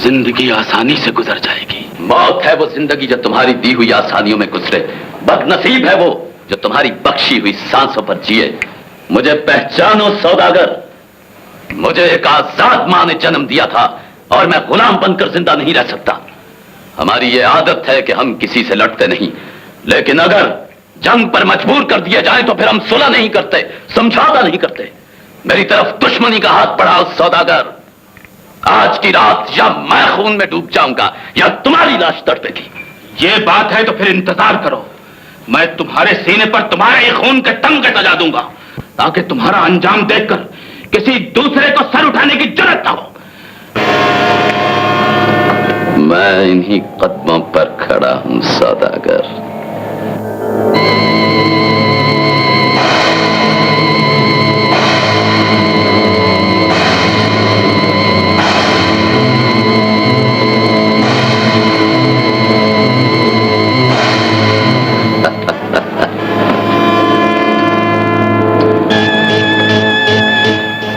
जिंदगी आसानी से गुजर जाएगी। मौत है वो जिंदगी जो तुम्हारी दी हुई आसानियों में गुजरे, बदनसीब है वो जो तुम्हारी बख्शी हुई सांसों पर जिए। मुझे पहचानो सौदागर, मुझे एक आजाद मां ने जन्म दिया था और मैं गुलाम बनकर जिंदा नहीं रह सकता। हमारी ये आदत है कि हम किसी से लड़ते नहीं, लेकिन अगर जंग पर मजबूर कर दिए जाए तो फिर हम सुलह नहीं करते, समझौता नहीं करते। मेरी तरफ दुश्मनी का हाथ बढ़ाओ सौदागर। आज की रात या मैं खून में डूब जाऊंगा या तुम्हारी लाश तड़पेगी। ये बात है तो फिर इंतजार करो, मैं तुम्हारे सीने पर तुम्हारे खून के तमगे सजा दूंगा ताकि तुम्हारा अंजाम देखकर किसी दूसरे को सर उठाने की जरूरत ना हो। मैं इन्हीं कदमों पर खड़ा हूं सौदागर।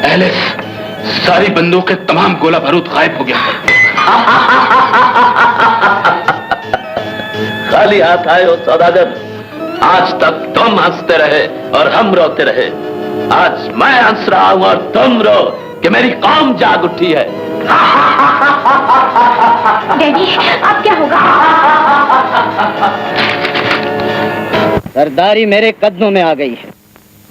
एलिस, सारी बंदूक के तमाम गोला बारूद गायब हो गया है। खाली हाथ आए हो सौदागर। आज तक तुम हंसते रहे और हम रोते रहे, आज मैं हंस रहा हूं और तुम रो कि मेरी कौम जाग उठी है। डैडी, अब क्या होगा? सरदारी मेरे कदमों में आ गई है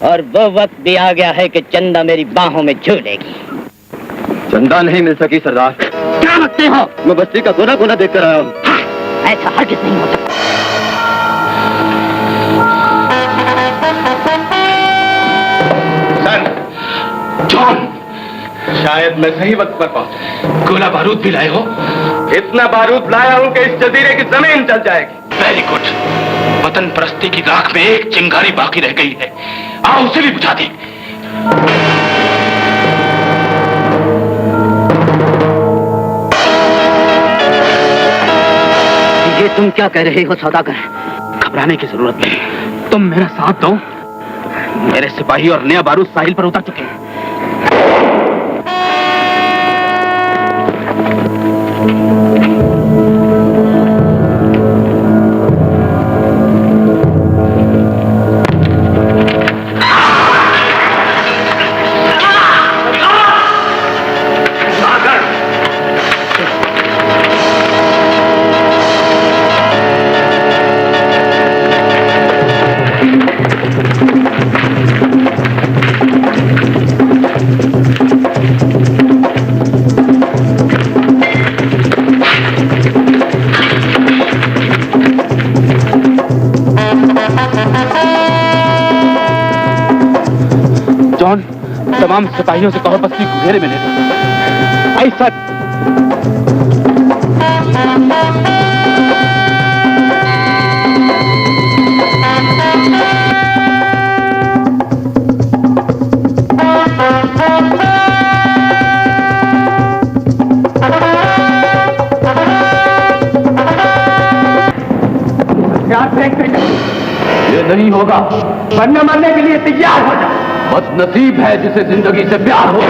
और वो वक्त भी आ गया है कि चंदा मेरी बाहों में झूलेगी। चंदा नहीं मिल सकी सरदार। क्या लगते हो? मैं बस्ती का गुना गुना देखकर आया हूँ। ऐसा हरगिज़ नहीं हो सकता। सर, जॉन, शायद मैं सही वक्त पर पहुंचा। गोला बारूद भी लाए हो? इतना बारूद लाया हूं कि इस जजीरे की जमीन जल जाएगी। Very good. वतन परस्ती की राख में एक चिंगारी बाकी रह गई है, आओ उसे भी बुझा दें। ये तुम क्या कह रहे हो सौदागर? घबराने की जरूरत नहीं, तुम मेरा साथ दो। मेरे सिपाही और नया बारूद साहिल पर उतर चुके हैं। जॉन, तमाम सिपाहियों से कहो बस्ती को घेरे में ले लो। ऐसा ये नहीं होगा, वरना मरने के लिए तैयार हो जा। बदनसीब है जिसे जिंदगी से प्यार हो।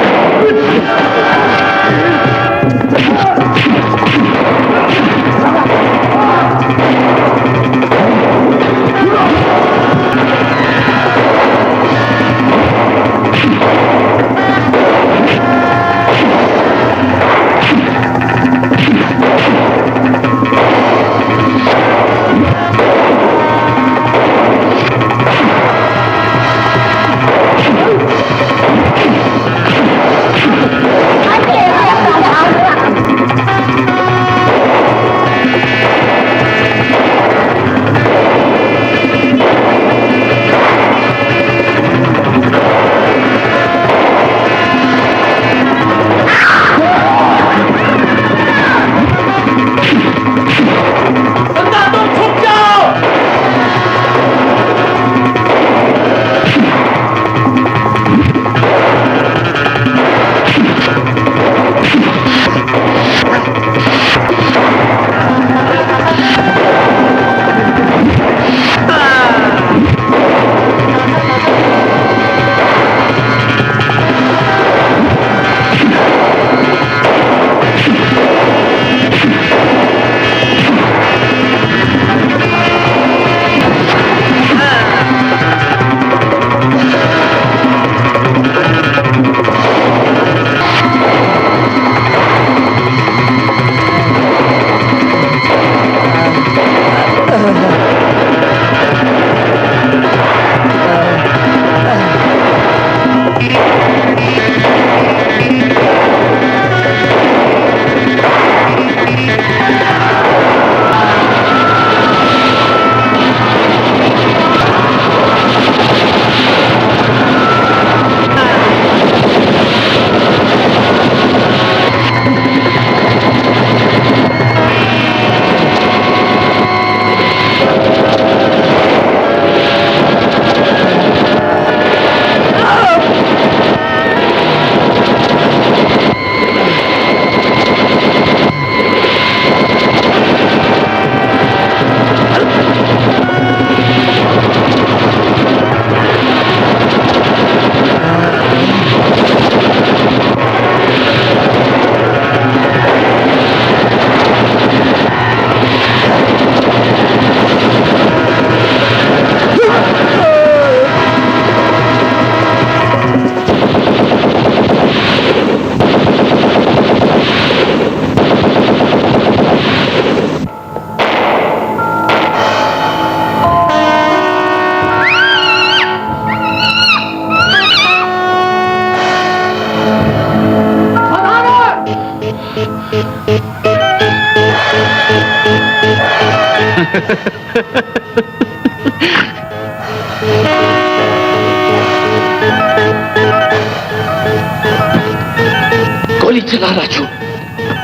चला राजू,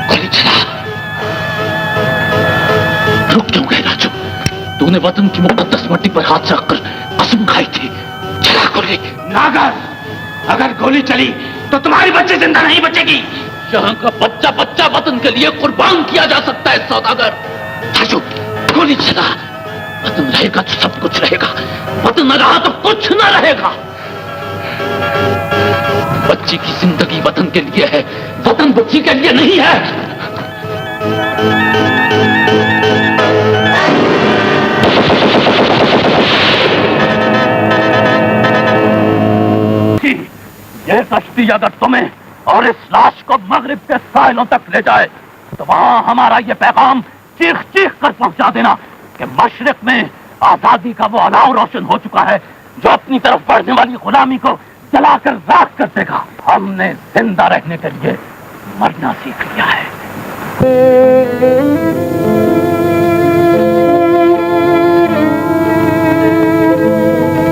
गोली चला। रुक क्यों गए राजू? तूने वतन की मुकद्दस मट्टी पर हाथ रखकर कसम खाई थी। चला गोली। नागर, अगर गोली चली तो तुम्हारी बच्ची जिंदा नहीं बचेगी। यहाँ का बच्चा बच्चा वतन के लिए कुर्बान किया जा सकता है सौदागर। राजू गोली चला। वतन रहेगा तो सब कुछ रहेगा, वतन न रहा तो कुछ न रहेगा। बच्ची की जिंदगी वतन के लिए है, वतन बच्ची के लिए नहीं है। ये कश्ती अगर तुम्हें और इस लाश को मगरिब के साहिलों तक ले जाए तो वहां हमारा ये पैगाम चीख चीख कर पहुंचा देना कि मशरिक में आजादी का वो अलाव रोशन हो चुका है जो अपनी तरफ बढ़ने वाली गुलामी को जलाकर राख कर देगा। हमने जिंदा रहने के लिए मरना सीख लिया है।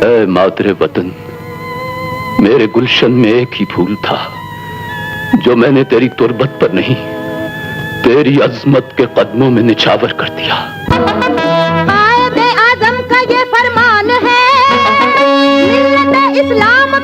ऐ मातरे वतन, मेरे गुलशन में एक ही फूल था जो मैंने तेरी तुरबत पर नहीं, तेरी अजमत के कदमों में निछावर कर दिया। कायदे आज़म का ये फरमान है, मिल्लत इस्लाम